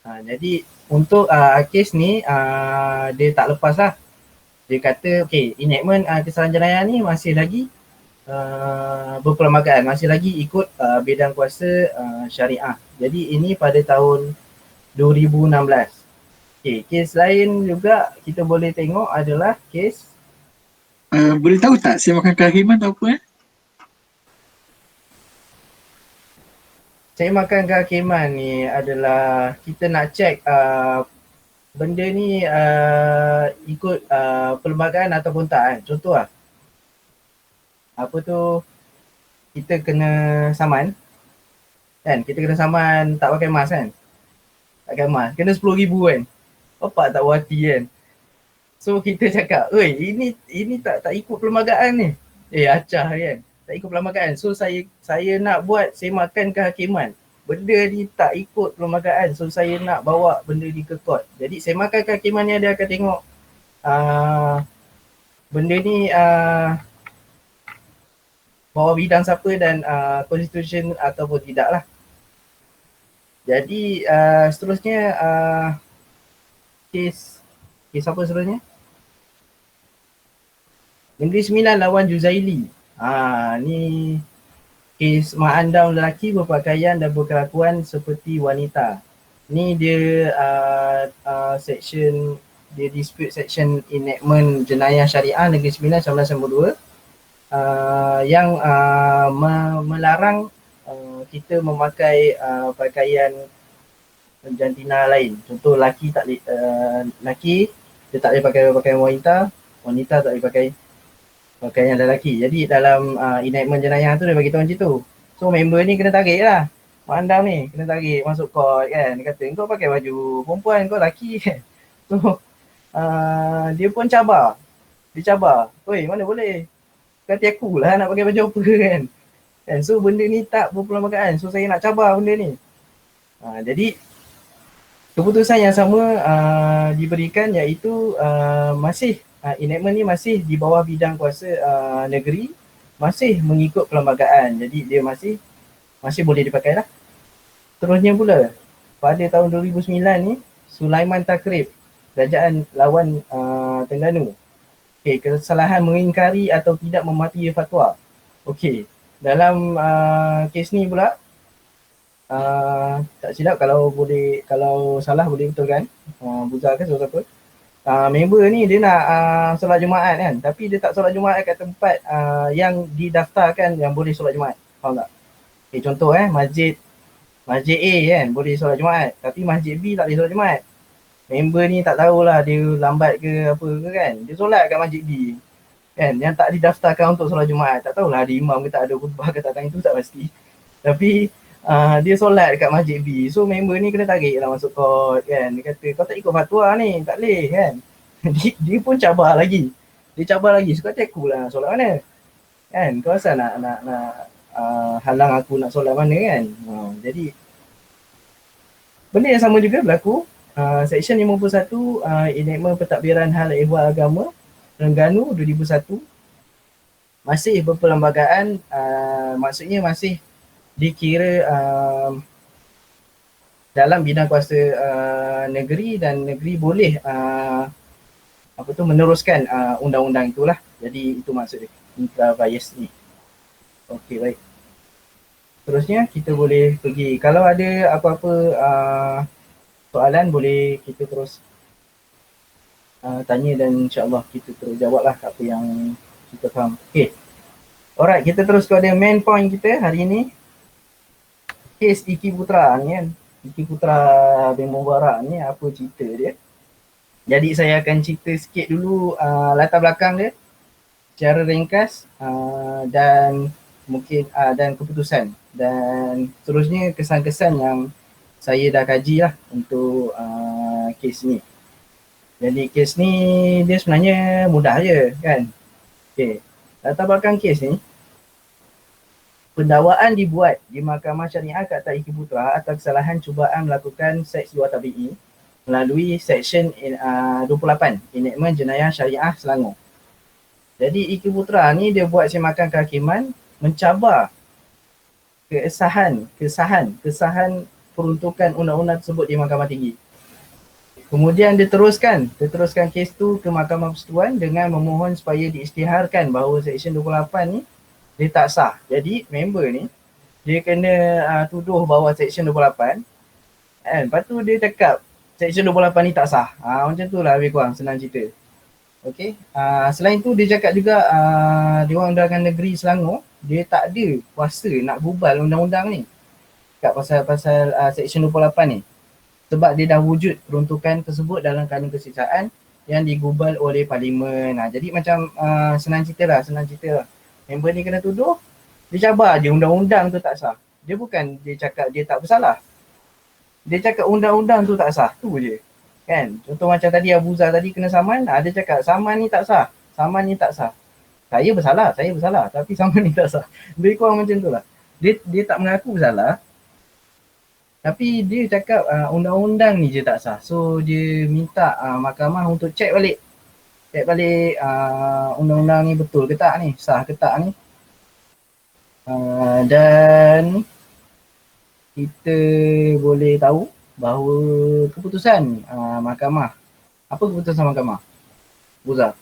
Jadi untuk kes ni dia tak lepas lah. Dia kata okey, enactment kesalahan jenayah ni masih lagi berperlembagaan, masih lagi ikut bidang kuasa syariah. Jadi ini pada tahun 2016. Okey, kes lain juga kita boleh tengok adalah kes boleh tahu tak semakan kehakiman atau apa semakan kehakiman ni adalah kita nak cek benda ni ikut perlembagaan ataupun tak kan. Contoh lah, apa tu, kita kena saman kan, kita kena saman tak pakai mask kan, tak pakai mask, kena 10,000 kan, bapak tak wati kan. So kita cakap, oi ini tak ikut perlembagaan ni, acah kan, tak ikut perlembagaan. So saya nak buat semakan kehakiman, benda ni tak ikut perlembagaan, so saya nak bawa benda ni ke court. Jadi semakan kehakiman ni dia akan tengok benda ni bawah bidang siapa dan constitution ataupun tidak lah. Jadi seterusnya kes apa seterusnya? Negeri Sembilan lawan Juzaili. Ni kes mak andam lelaki berpakaian dan berkelakuan seperti wanita. Ni dia section, dia dispute section enactment jenayah syariah Negeri Sembilan 1992 yang melarang kita memakai pakaian jantina lain. Contoh lelaki lelaki dia tak boleh pakai pakaian wanita, wanita tak boleh pakai pakaian lelaki. Jadi dalam enactment jenayah tu dia bagi tahu macam tu. So member ni kena tarik lah, mak andam ni kena tarik masuk court kan. Dia kata kau pakai baju perempuan, kau lelaki kan. So dia pun cabar, dia cabar, oi mana boleh, kata aku lah nak pakai baju apa kan. So benda ni tak berperlembagaan, so saya nak cabar benda ni. Jadi keputusan yang sama diberikan, iaitu masih enactment ni masih di bawah bidang kuasa negeri, masih mengikut perlembagaan. Jadi dia masih boleh dipakai lah. Terusnya pula pada tahun 2009 ni, Sulaiman Takrib, Kerajaan lawan Terengganu. Okey, kesalahan mengingkari atau tidak mematuhi fatwa. Okey, dalam kes ni pula tak silap, kalau salah boleh betulkan, Buzar ke siapa, member ni dia nak solat Jumaat kan, tapi dia tak solat Jumaat kat tempat yang didaftarkan yang boleh solat Jumaat. Faham tak? Okay, contoh masjid A kan boleh solat Jumaat, tapi masjid B tak boleh solat Jumaat. Member ni tak tahulah dia lambat ke apa ke kan, dia solat kat masjid B kan, yang tak didaftarkan untuk solat Jumaat. Tak tahulah ada imam ke tak, ada khutbah ke tak, itu tak pasti. Tapi dia solat dekat masjid B. So member ni kena tarik lah masuk court kan. Dia kata kau tak ikut fatwa ni, tak boleh kan. dia pun cabar lagi. Dia cabar lagi, so kata aku lah solat mana kan. Kau asal nak halang aku nak solat mana kan. Jadi benda yang sama juga berlaku. Seksyen 51 enactment pentadbiran hal ehwal agama Terengganu 2001 masih berperlembagaan, maksudnya masih dikira dalam bidang kuasa negeri, dan negeri boleh meneruskan undang-undang itulah. Jadi itu maksud dia, intra bias ni. Okey, baik. Terusnya kita boleh pergi, kalau ada apa-apa soalan boleh kita terus tanya, dan insyaAllah kita terus jawablah apa yang kita faham. Okay, alright, kita terus kepada main point kita hari ini. Kes Iki Putra ni kan, Iki Putra bin Mubarak ni apa cerita dia. Jadi saya akan cerita sikit dulu latar belakang dia secara ringkas, dan mungkin dan keputusan, dan seterusnya kesan-kesan yang saya dah kaji lah untuk kes ni. Jadi kes ni dia sebenarnya mudah je kan. Okay, latar belakang kes ni, pendakwaan dibuat di Mahkamah Syariah Kata Iki Putra atas kesalahan cubaan melakukan seks luar tabi'i melalui Seksyen 28 Enakmen Jenayah Syariah Selangor. Jadi Iki Putra ni dia buat semakan kehakiman mencabar kesahan peruntukan undang-undang tersebut di Mahkamah Tinggi. Kemudian dia teruskan kes tu ke Mahkamah Persekutuan dengan memohon supaya diisytiharkan bahawa Seksyen 28 ni dia tak sah. Jadi member ni dia kena tuduh bahawa Seksyen 28 kan, lepas tu dia cakap Seksyen 28 ni tak sah. Macam tu lah lebih kurang senang cerita. Okey, selain tu dia cakap juga Dewan Undangan Negeri Selangor dia tak ada kuasa nak gubal undang-undang ni kat pasal Seksyen 28 ni, sebab dia dah wujud peruntukan tersebut dalam kanun keseksaan yang digubal oleh Parlimen. Jadi macam senang cerita lah. Member ni kena tuduh, dia cabar je undang-undang tu tak sah. Dia bukan dia cakap dia tak bersalah. Dia cakap undang-undang tu tak sah, tu je. Kan? Contoh macam tadi Abu Zah tadi kena saman, dia cakap saman ni tak sah. Saya bersalah, tapi saman ni tak sah. Lebih kurang macam tu lah. Dia tak mengaku bersalah, tapi dia cakap undang-undang ni je tak sah. So dia minta mahkamah untuk cek balik undang-undang ni betul ke tak ni, sah ke tak ni. Dan kita boleh tahu bahawa keputusan mahkamah, apa keputusan mahkamah? Buzar.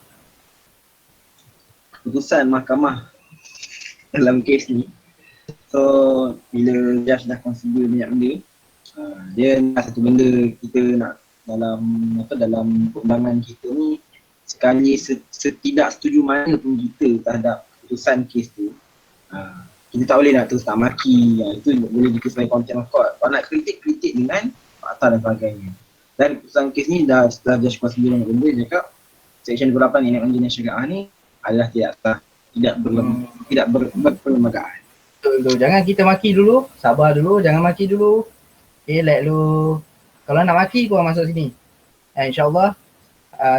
Keputusan mahkamah dalam kes ni, so bila judge dah consider banyak benda, dia satu benda kita nak dalam perundangan kita ni, sekali setidak setuju mana pun kita terhadap keputusan kes tu, kita tak boleh nak terus tak maki. Itu boleh dikira sebagai contempt of court. Kalau nak kritik dengan fakta dan sebagainya. Dan keputusan kes ni dah setelah judge consider banyak benda, dia cakap Seksyen 28 Enakmen Jenayah Syariah ni adalah tidak sah, tidak berperlembagaan. Betul. Jangan kita maki dulu, sabar dulu, jangan maki dulu. Let lu, kalau nak maki kau masuk sini. InsyaAllah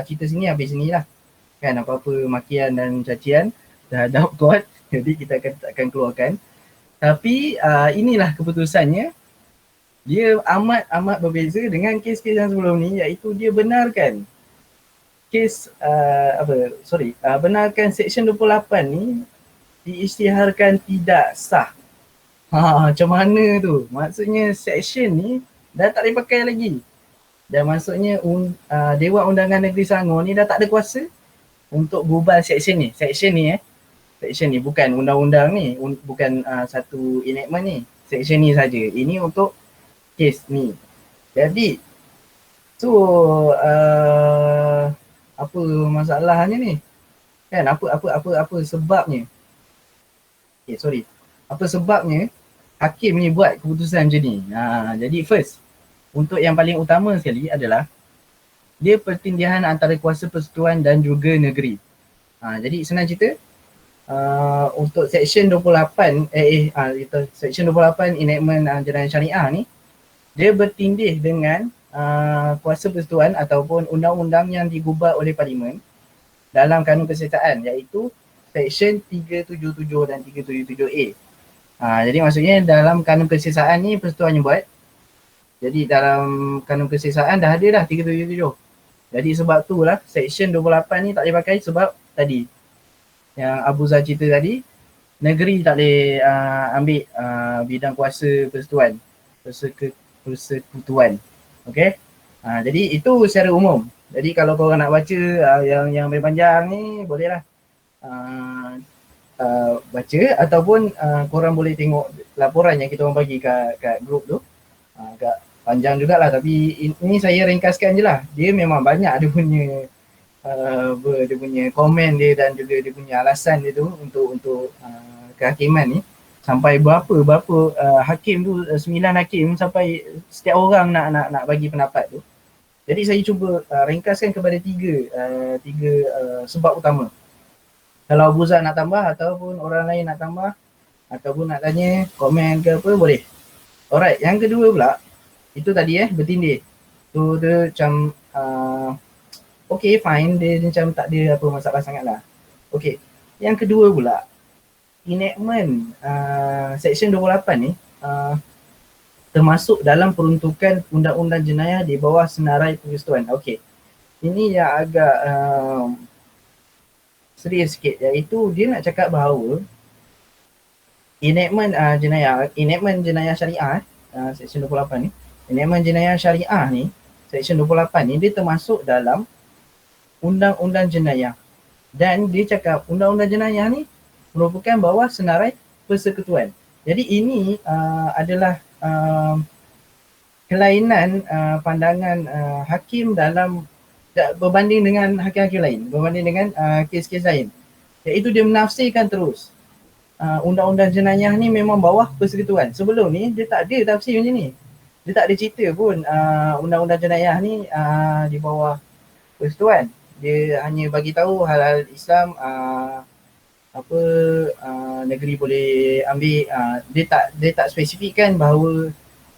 cerita sini habis sini lah. Kan, apa-apa makian dan cacian terhadap court, jadi kita akan keluarkan. Tapi inilah keputusannya. Dia amat berbeza dengan kes-kes yang sebelum ni, iaitu dia benarkan benarkan Seksyen 28 ni diisytiharkan tidak sah. Macam mana tu? Maksudnya seksyen ni dah tak boleh pakai lagi. Dan maksudnya Dewan Undangan Negeri Selangor ni dah tak ada kuasa untuk gubal seksyen ni. Seksyen ni bukan undang-undang ni, bukan satu enactment ni. Seksyen ni saja. Ini untuk kes ni. Jadi apa masalahnya ni? Kan, apa sebabnya? Apa sebabnya hakim ni buat keputusan macam ni? Jadi first, untuk yang paling utama sekali adalah dia pertindihan antara kuasa persekutuan dan juga negeri. Jadi senang cerita, untuk Seksyen 28 Seksyen 28 Enactmen Jenayah Syariah ni, dia bertindih dengan kuasa persekutuan ataupun undang-undang yang digubal oleh Parlimen dalam kanun keseksaan, iaitu Seksyen 377 dan 377A. Jadi maksudnya dalam kanun keseksaan ni persekutuan yang buat. Jadi dalam kanun keseksaan dah ada dah 377. Jadi sebab tu lah Seksyen 28 ni tak boleh pakai, sebab tadi yang Abu Zah cerita tadi, negeri tak boleh ambil bidang kuasa persekutuan, persekutuan. Okey. Jadi itu secara umum. Jadi kalau korang nak baca yang lebih panjang ni bolehlah baca ataupun korang boleh tengok laporan yang kita orang bagi kat grup tu. Agak panjang jugalah tapi ini saya ringkaskan je lah. Dia memang banyak dia punya dia punya komen dia dan juga dia punya alasan dia tu untuk kehakiman ni. Sampai berapa hakim tu, 9 hakim sampai setiap orang nak bagi pendapat tu. Jadi saya cuba ringkaskan kepada tiga sebab utama. Kalau Abu Zar nak tambah ataupun orang lain nak tambah ataupun nak tanya, komen ke apa, boleh. Alright, yang kedua pula, itu tadi bertindih. Tu dia macam okay fine, dia macam tak ada apa masalah sangat lah. Okay, yang kedua pula, enactment section 28 ni termasuk dalam peruntukan undang-undang jenayah di bawah senarai persekutuan. Okey. Ini yang agak serius sikit, iaitu dia nak cakap bahawa enactment jenayah syariah section 28 ni, enactment jenayah syariah ni, section 28 ni dia termasuk dalam undang-undang jenayah. Dan dia cakap undang-undang jenayah ni merupakan bawah senarai persekutuan. Jadi ini adalah kelainan pandangan hakim dalam berbanding dengan hakim-hakim lain, berbanding dengan kes-kes lain. Iaitu dia menafsirkan terus undang-undang jenayah ni memang bawah persekutuan. Sebelum ni dia tak ada tafsir macam ni. Dia tak ada cerita pun undang-undang jenayah ni di bawah persekutuan. Dia hanya bagi tahu hal-hal Islam negeri boleh ambil, dia tak spesifikkan bahawa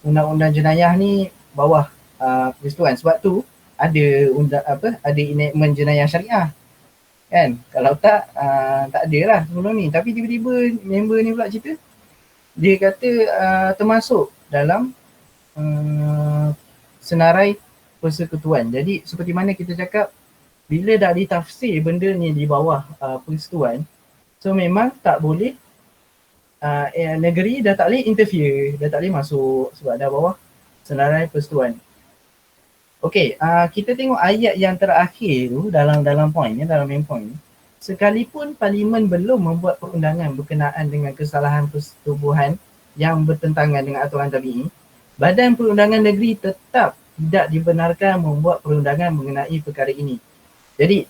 undang-undang jenayah ni bawah persekutuan. Sebab tu ada ada enactment jenayah syariah kan. Kalau tak ada lah sebelum ni. Tapi tiba-tiba member ni pula cerita dia kata termasuk dalam senarai persekutuan. Jadi seperti mana kita cakap, bila dah ditafsir benda ni di bawah persekutuan, so memang tak boleh, negeri dah tak boleh interfere, dah tak boleh masuk sebab dah bawah senarai persekutuan. Okey, kita tengok ayat yang terakhir tu dalam poinnya, dalam main point. Sekalipun parlimen belum membuat perundangan berkenaan dengan kesalahan persetubuhan yang bertentangan dengan aturan tabi'i, Badan Perundangan Negeri tetap tidak dibenarkan membuat perundangan mengenai perkara ini. Jadi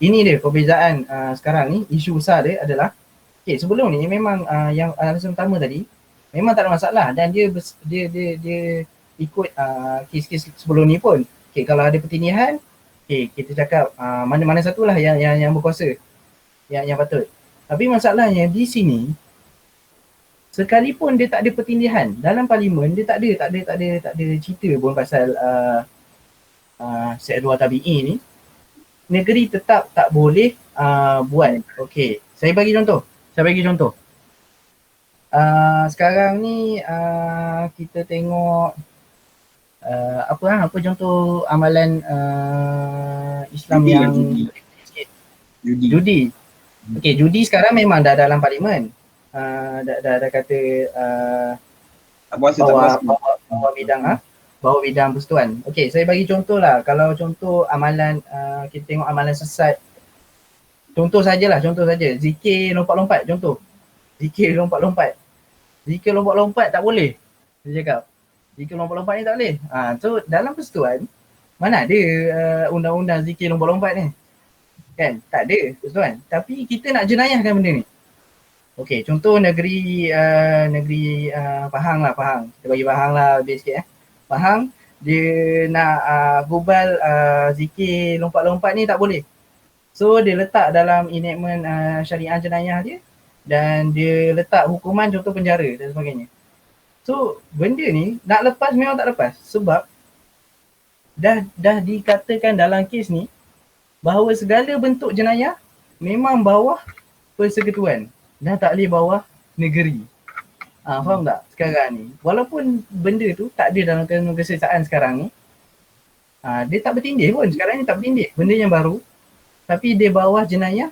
ini dia perbezaan sekarang ni. Isu besar dia adalah, okay, sebelum ni memang yang alasan utama tadi memang tak ada masalah dan dia ikut kes-kes sebelum ni pun. Okay, kalau ada pertindihan, okay, kita cakap mana-mana satulah yang berkuasa, yang patut. Tapi masalahnya di sini, sekalipun dia tak ada pertindihan dalam parlimen, dia tak ada cerita pun pasal Sek 2 Tabi'i ni, negeri tetap tak boleh buat. Okey, saya bagi contoh. Sekarang ni kita tengok apa contoh amalan Islam judi, yang judi. Okey, judi sekarang memang dah dalam parlimen. Dah kata bahawa bidang persekutuan. Okey, saya bagi contoh lah. Kalau contoh amalan, kita tengok amalan sesat. Contoh saja. Zikir lompat-lompat contoh. Zikir lompat-lompat tak boleh. Dia cakap, zikir lompat-lompat ni tak boleh. So dalam persekutuan, mana ada undang-undang zikir lompat-lompat ni? Kan? Tak ada persekutuan. Tapi kita nak jenayahkan benda ni. Okey, contoh negeri Pahang. Kita bagi Pahang lah lebih sikit. Pahang, dia nak gubal zikir lompat-lompat ni tak boleh. So dia letak dalam enactment syariah jenayah dia dan dia letak hukuman contoh penjara dan sebagainya. So benda ni nak lepas memang tak lepas sebab dah dikatakan dalam kes ni bahawa segala bentuk jenayah memang bawah persekutuan, dah tak boleh bawah negeri. Faham tak sekarang ni? Walaupun benda tu tak ada dalam kanun keseksaan sekarang ni, dia tak bertindih pun, sekarang ni tak bertindih, benda yang baru, tapi dia bawah jenayah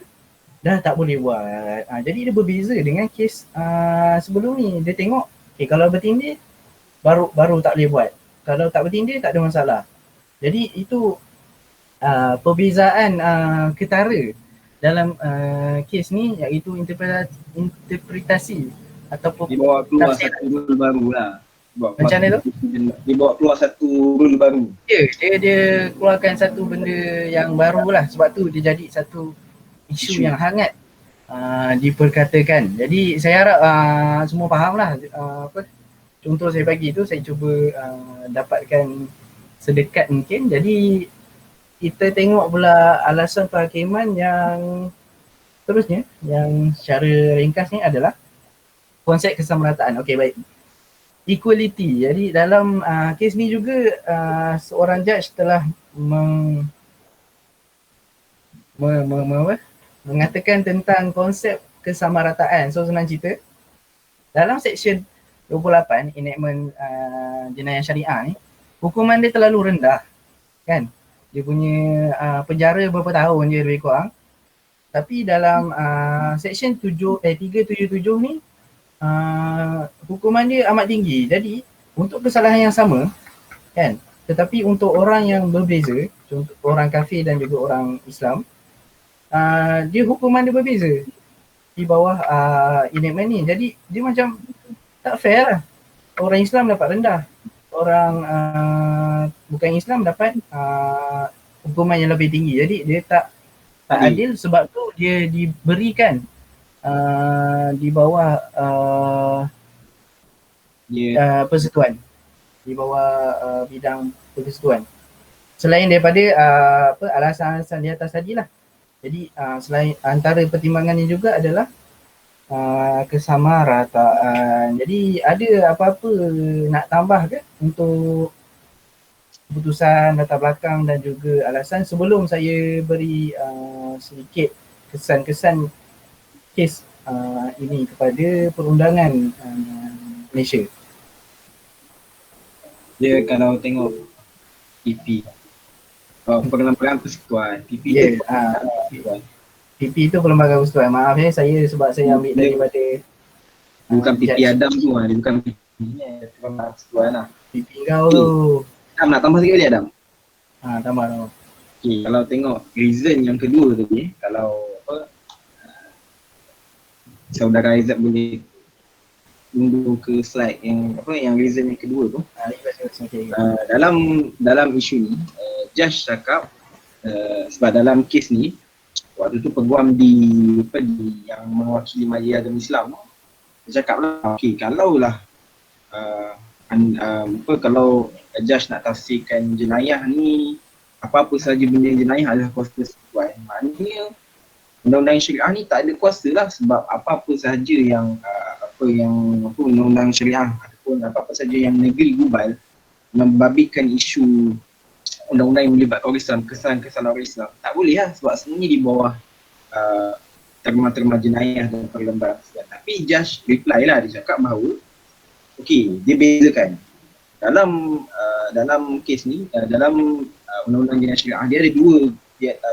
dah tak boleh buat. Jadi dia berbeza dengan kes sebelum ni. Dia tengok, okay, kalau bertindih baru tak boleh buat. Kalau tak bertindak tak ada masalah. Jadi itu perbezaan ketara dalam kes ni, iaitu interpretasi ataupun Dibawa keluar tafsir. satu rule baru lah. Macam mana tu? Dibawa keluar satu rule baru. Dia keluarkan satu benda yang baru lah, sebab tu dia jadi satu isu yang hangat diperkatakan. Jadi saya harap semua faham lah apa contoh saya bagi tu, saya cuba dapatkan sedekat mungkin. Jadi kita tengok pula alasan penghakiman yang terusnya, yang secara ringkas ni adalah konsep kesamarataan. Okey, baik. Equality. Jadi dalam kes ni juga seorang judge telah mengatakan tentang konsep kesamarataan. So senang cerita, dalam seksyen 28 enactment jenayah syariah ni, hukuman dia terlalu rendah kan. Dia punya penjara berapa tahun je lebih kurang. Tapi dalam seksyen 377 ni hukuman dia amat tinggi. Jadi untuk kesalahan yang sama kan, tetapi untuk orang yang berbeza, contoh orang kafir dan juga orang Islam, dia hukuman dia berbeza di bawah enactment ni. Jadi dia macam tak fair lah. Orang Islam dapat rendah, orang bukan Islam dapat hukuman yang lebih tinggi. Jadi dia tak adil, sebab tu dia diberikan di bawah persekutuan, di bawah bidang persekutuan. Selain daripada alasan-alasan di atas tadi lah. Jadi selain antara pertimbangannya juga adalah kesamarataan. Jadi ada apa-apa nak tambah ke untuk keputusan, latar belakang dan juga alasan sebelum saya beri sedikit kesan-kesan kes ini kepada perundangan Malaysia? Dia kalau tengok PP, perlembagaan persekutuan, PP tu PP tu perlembagaan persekutuan. Maaf saya sebab saya ambil daripada bukan PP Adam tu lah, dia bukan PP ni, perlembagaan persekutuan lah. PP kau tu. Adam nak tambah sikit lagi Adam? Tambah. Okay, kalau tengok reason yang kedua tadi, kalau saudara Aizat boleh undur ke slide yang reason yang kedua tu. Dalam isu ni, judge cakap sebab dalam kes ni waktu tu peguam yang mewakili Majlis Agama Islam dia cakap lah, okey, kalaulah kalau judge nak tafsirkan jenayah ni, apa-apa sahaja benda jenayah adalah kuasa persekutuan, maknanya undang-undang syariah ni tak ada kuasa lah, sebab apa-apa sahaja yang undang-undang syariah ataupun apa-apa sahaja yang negeri global membabitkan isu undang-undang yang melibatkan orang Islam, kesalahan orang Islam, tak boleh lah, sebab semuanya di bawah terma-terma jenayah dan perlembagaan. Tapi judge reply lah, dia cakap bahawa okey, dia bezakan dalam kes ni, dalam undang-undang jenayah syariah dia ada dua,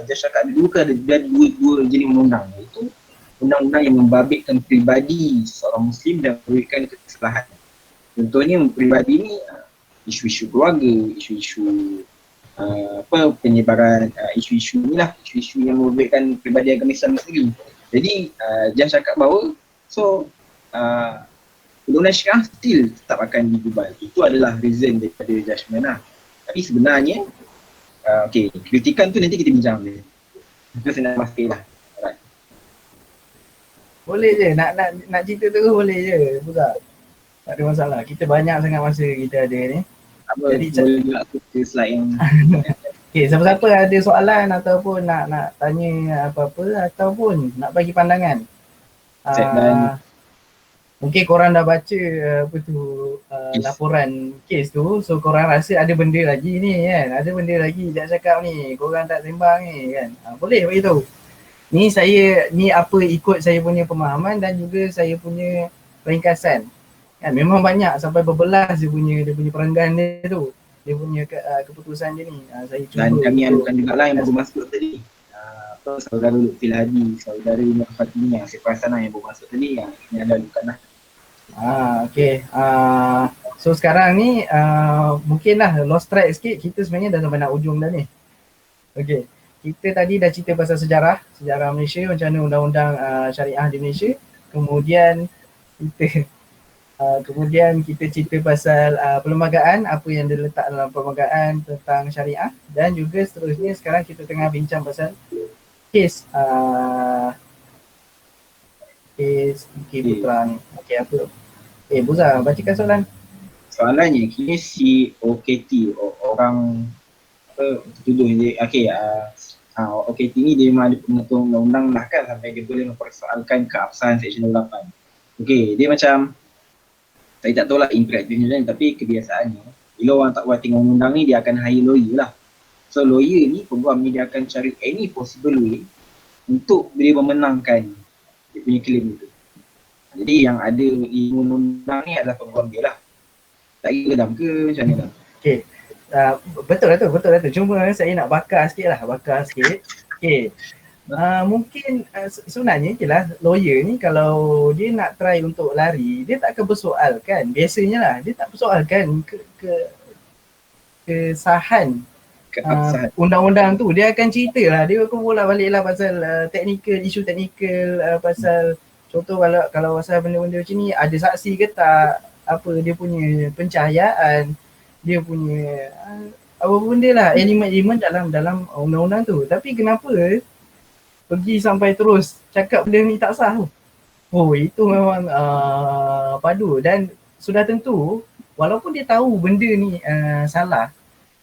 judge cakap ada dua jenis undang-undang, iaitu undang-undang yang membabitkan peribadi seorang Muslim dan memberikan kesalahan. Contohnya peribadi ni isu-isu keluarga, isu-isu penyebaran isu-isu ni lah, isu-isu yang membabitkan peribadi agama Islam sendiri. Jadi judge cakap bahawa undang-undang syariah still tetap akan digubal. Itu adalah reason daripada judgement lah. Tapi sebenarnya kritikan tu nanti kita bincang dia. Itu saya nak pastikan lah. Boleh je, nak cerita terus boleh je, Buza. Tak ada masalah, kita banyak sangat masa kita ada ni. Jadi boleh juga ke slide yang okay, siapa-siapa ada soalan ataupun nak tanya apa-apa ataupun nak bagi pandangan, mungkin korang dah baca laporan kes tu, so korang rasa ada benda lagi ni kan, ada benda lagi nak cakap ni, korang tak sembang ni kan, boleh beritahu. Ni apa ikut saya punya pemahaman dan juga saya punya ringkasan kan, memang banyak sampai berbelas dia punya perenggan dia tu, dia punya keputusan dia ni. Saya cuba dan kami anukan juga lah yang baru masuk tadi, saudara Lutfi Hadi, saudara Nur Fatimah, saya perasan lah yang baru masuk tadi, yang kami ada anukan lah. Okay. So sekarang ni mungkin lah lost track sikit, kita sebenarnya dah sampai nak ujung dah ni. Okay, kita tadi dah cerita pasal sejarah Malaysia, macam mana undang-undang syariah di Malaysia. Kemudian kita cerita pasal perlembagaan, apa yang diletak dalam perlembagaan tentang syariah, dan juga seterusnya sekarang kita tengah bincang pasal kes Okey Putra ni. Okey apa? Buza, bacakan soalan. Soalannya, kini si OKT, orang apa tuduh dia, OKT ni dia memang ada pembentuk undang-undang lah kan, sampai dia boleh mempersoalkan keabsahan Seksyen 28. Okey, dia macam, saya tak tahu lah interaktifnya kan, tapi kebiasaannya bila orang tak buat tengok undang ni, dia akan hire lawyer lah. So lawyer ni, peguam ni, dia akan cari any possible way untuk dia memenangkan dia punya claim tu. Jadi yang ada ilmu undang ni adalah peguam dia lah. Tak kira gedam ke macam mana lah. Okay, betul lah tu. Cuma saya nak bakar sikit. Okay, mungkin sebenarnya je lah lawyer ni kalau dia nak try untuk lari, dia tak akan persoalkan, biasanya lah dia tak persoalkan kesahan undang-undang tu. Dia akan cerita lah, dia akan bola balik lah pasal isu teknikal, pasal contoh kalau pasal benda-benda macam ni, ada saksi ke tak, apa dia punya pencahayaan, dia punya apa benda lah, elemen-elemen dalam undang-undang tu. Tapi kenapa pergi sampai terus cakap benda ni tak sah tu? Oh, itu memang padu, dan sudah tentu walaupun dia tahu benda ni salah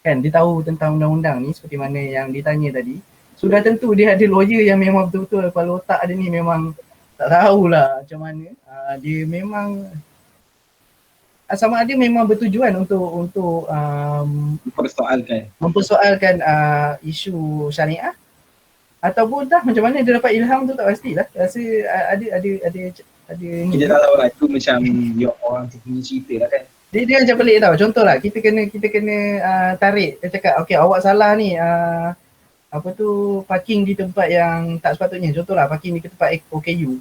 kan, dia tahu tentang undang-undang ni seperti mana yang ditanya tadi, sudah tentu dia ada lawyer yang memang betul-betul kepala otak dia ni memang tak tahulah macam mana. Dia memang sama ada memang bertujuan untuk mempersoalkan isu syariah, ataupun dah macam mana dia dapat ilham tu tak pastilah. Rasa ada ni. Kita tak tahu lah, itu macam dia orang tu punya cerita lah kan. Dia macam pelik tau. Contoh lah, kita kena tarik, dia cakap okey awak salah ni, apa tu, parking di tempat yang tak sepatutnya. Contoh lah, parking di tempat OKU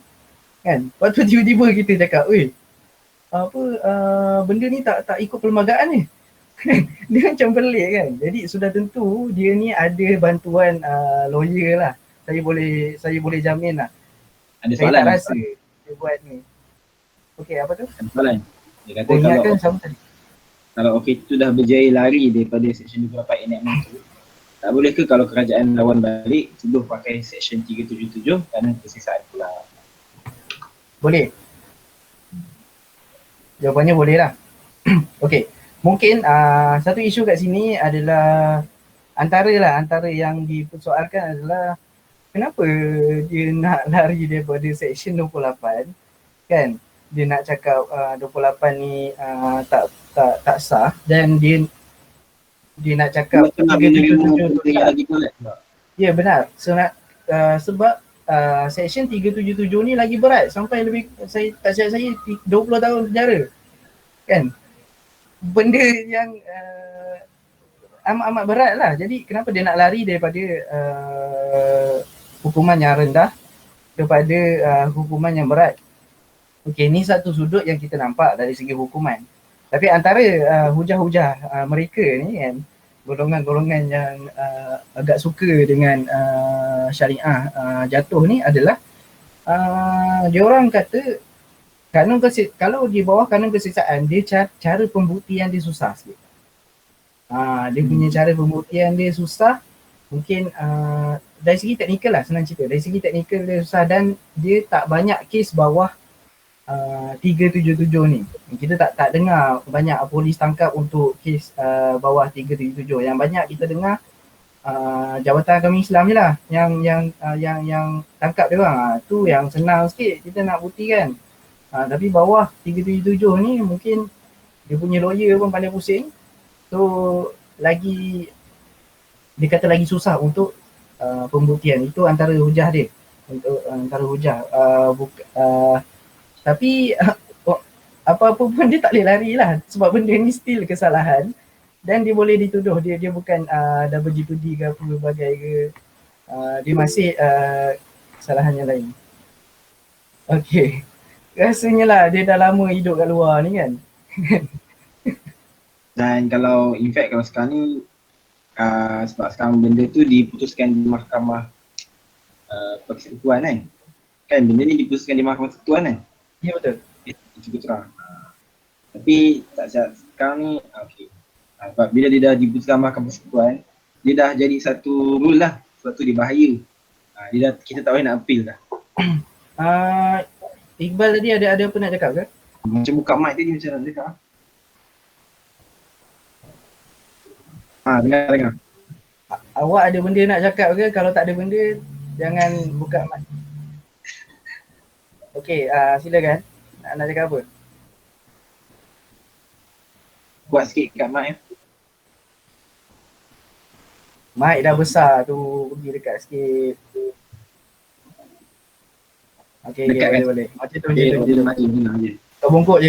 kan. Lepas tu tiba-tiba kita cakap, benda ni tak ikut perlembagaan ni. Dia macam pelik kan. Jadi sudah tentu dia ni ada bantuan lawyer lah. Saya boleh jamin lah. Ada saya soalan tak rasa dia buat ni. Okey, apa tu? Ada soalan. Dia kata ingatkan sama tadi. Kalau OKT tu dah berjaya lari daripada Seksyen 28 enactment tu, tak boleh ke kalau kerajaan lawan balik tuduh pakai Seksyen 377 kerana kesisaan pula? Boleh. Jawapannya boleh lah. Okey, mungkin satu isu kat sini adalah antara yang dipersoalkan adalah kenapa dia nak lari daripada Seksyen 28 kan. Dia nak cakap 28 ni tak sah, dan dia nak cakap 377 tu tak. Ya benar. Sebab Seksyen 377 ni lagi berat, sampai lebih, saya tak silap saya 20 tahun penjara kan. Benda yang amat berat lah. Jadi kenapa dia nak lari daripada hukuman yang rendah kepada hukuman yang berat. Okey, ni satu sudut yang kita nampak dari segi hukuman. Tapi antara hujah-hujah mereka ni kan, golongan-golongan yang agak suka dengan syariah jatuh ni adalah dia orang kata kalau di bawah kanun kesesaan, dia cara pembuktian dia susah sikit. Dia punya cara pembuktian dia susah. Mungkin dari segi teknikal lah, senang cerita. Dari segi teknikal dia susah, dan dia tak banyak kes bawah 377 ni. Kita tak dengar banyak polis tangkap untuk kes bawah 377. Yang banyak kita dengar Jabatan Agama Islam je lah yang tangkap dia orang. Tu yang senang sikit kita nak buktikan. Tapi bawah 377 ni mungkin dia punya lawyer pun pandai pusing. So lagi, dia kata lagi susah untuk pembuktian. Itu antara hujah dia. Antara hujah. Tapi apa-apa pun dia tak boleh lari lah, sebab benda ni still kesalahan, dan dia boleh dituduh dia bukan double jeopardy ke apa bagai ke, dia masih kesalahan yang lain. Okey, rasanya lah dia dah lama hidup kat luar ni kan. Dan kalau in fact kalau sekarang ni sebab sekarang benda tu diputuskan di mahkamah persekutuan kan. Kan benda ni diputuskan di mahkamah persekutuan kan. Ya betul. Cukup terang. Tapi tak siap sekarang ni okey. Sebab bila dia dah diputuskan mahkamah persekutuan, dia dah jadi satu rule lah. Sebab tu dia bahaya. Kita tak boleh nak appeal dah. Iqbal tadi ada apa nak cakap ke? Macam buka mic tadi macam nak cakap. Dengar. Awak ada benda nak cakap ke? Kalau tak ada benda, jangan buka mic. Okey, silakan. Nak cakap apa? Buat sikit kat mic. Mic dah besar tu, pergi dekat sikit. Okey, boleh. Macam tu je. Kau bongkok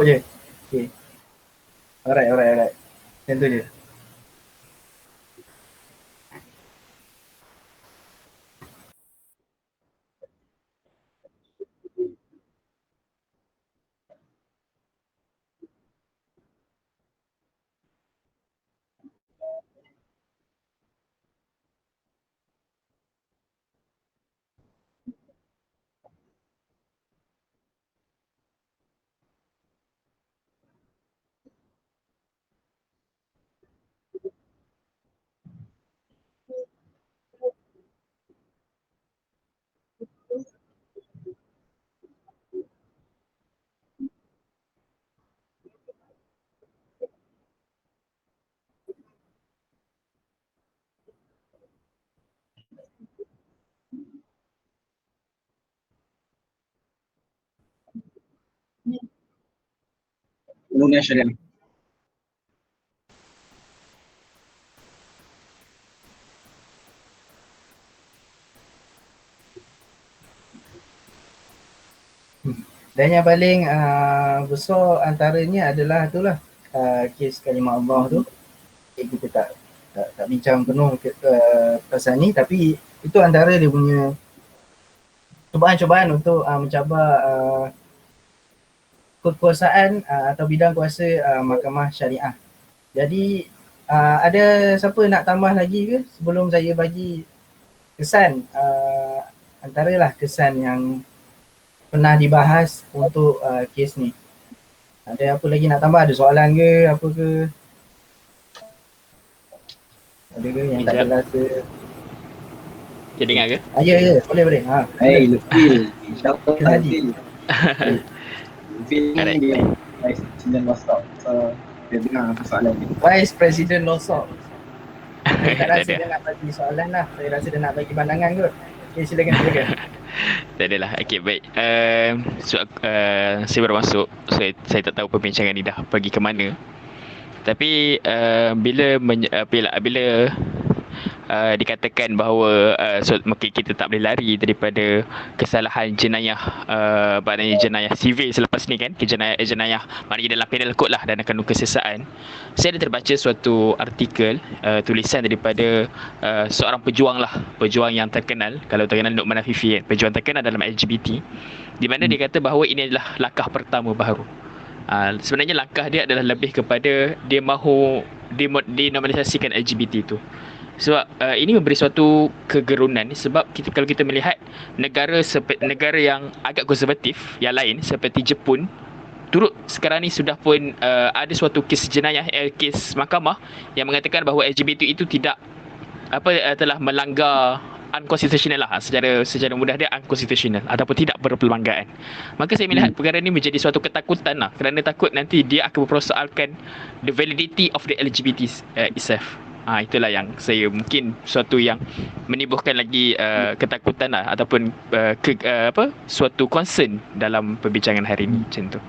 je. Okey. Alright. Macam tu je. Undang Syariah. Dan yang paling besar antaranya adalah itulah kes kalimah Allah tu. Kita tak bincang penuh pasal ni, tapi itu antara dia punya cubaan-cubaan untuk mencabar kekuasaan atau bidang kuasa mahkamah syariah. Jadi ada siapa nak tambah lagi ke sebelum saya bagi kesan antaralah kesan yang pernah dibahas untuk kes ni. Ada apa lagi nak tambah? Ada soalan ke apa ke? Ada ke yang tak jelas ke? Dia dengar ke? Ya, boleh. Hey, Lufil. InsyaAllah Lufil. Lufil ni dia Vice President Losok. So, dia dengar soalan ni. Vice President Losok. Saya tak rasa dia nak bagi soalan lah. Saya rasa dia nak bagi pandangan kot. Okay, silakan. Tak adalah. Okay, baik. Saya baru masuk. Saya tak tahu perbincangan ni dah pergi ke mana. Tapi bila dikatakan bahawa kita tak boleh lari daripada kesalahan jenayah, maknanya jenayah sivil selepas ni kan, jenayah maknanya dalam penal code lah, dan kandung kesesaan. Saya ada terbaca suatu artikel tulisan daripada seorang pejuang yang terkenal, kalau terkenal Nu'man Afifi kan, pejuang terkenal dalam LGBT, di mana dia kata bahawa ini adalah langkah pertama baharu. Sebenarnya langkah dia adalah lebih kepada dia mahu denormalisasikan LGBT itu. Sebab ini memberi suatu kegerunan, sebab kalau kita melihat negara yang agak konservatif yang lain seperti Jepun, turut sekarang ni sudah pun ada suatu kes jenayah, kes mahkamah yang mengatakan bahawa LGBT itu tidak telah melanggar unconstitutional lah, secara mudah dia unconstitutional ataupun tidak berpelbanggaan. Maka saya melihat perkara ini menjadi suatu ketakutan lah, kerana takut nanti dia akan mempersoalkan the validity of the LGBT itself. Itulah yang saya mungkin suatu yang menimbulkan lagi ketakutan lah, ataupun suatu concern dalam perbincangan hari ini macam tu.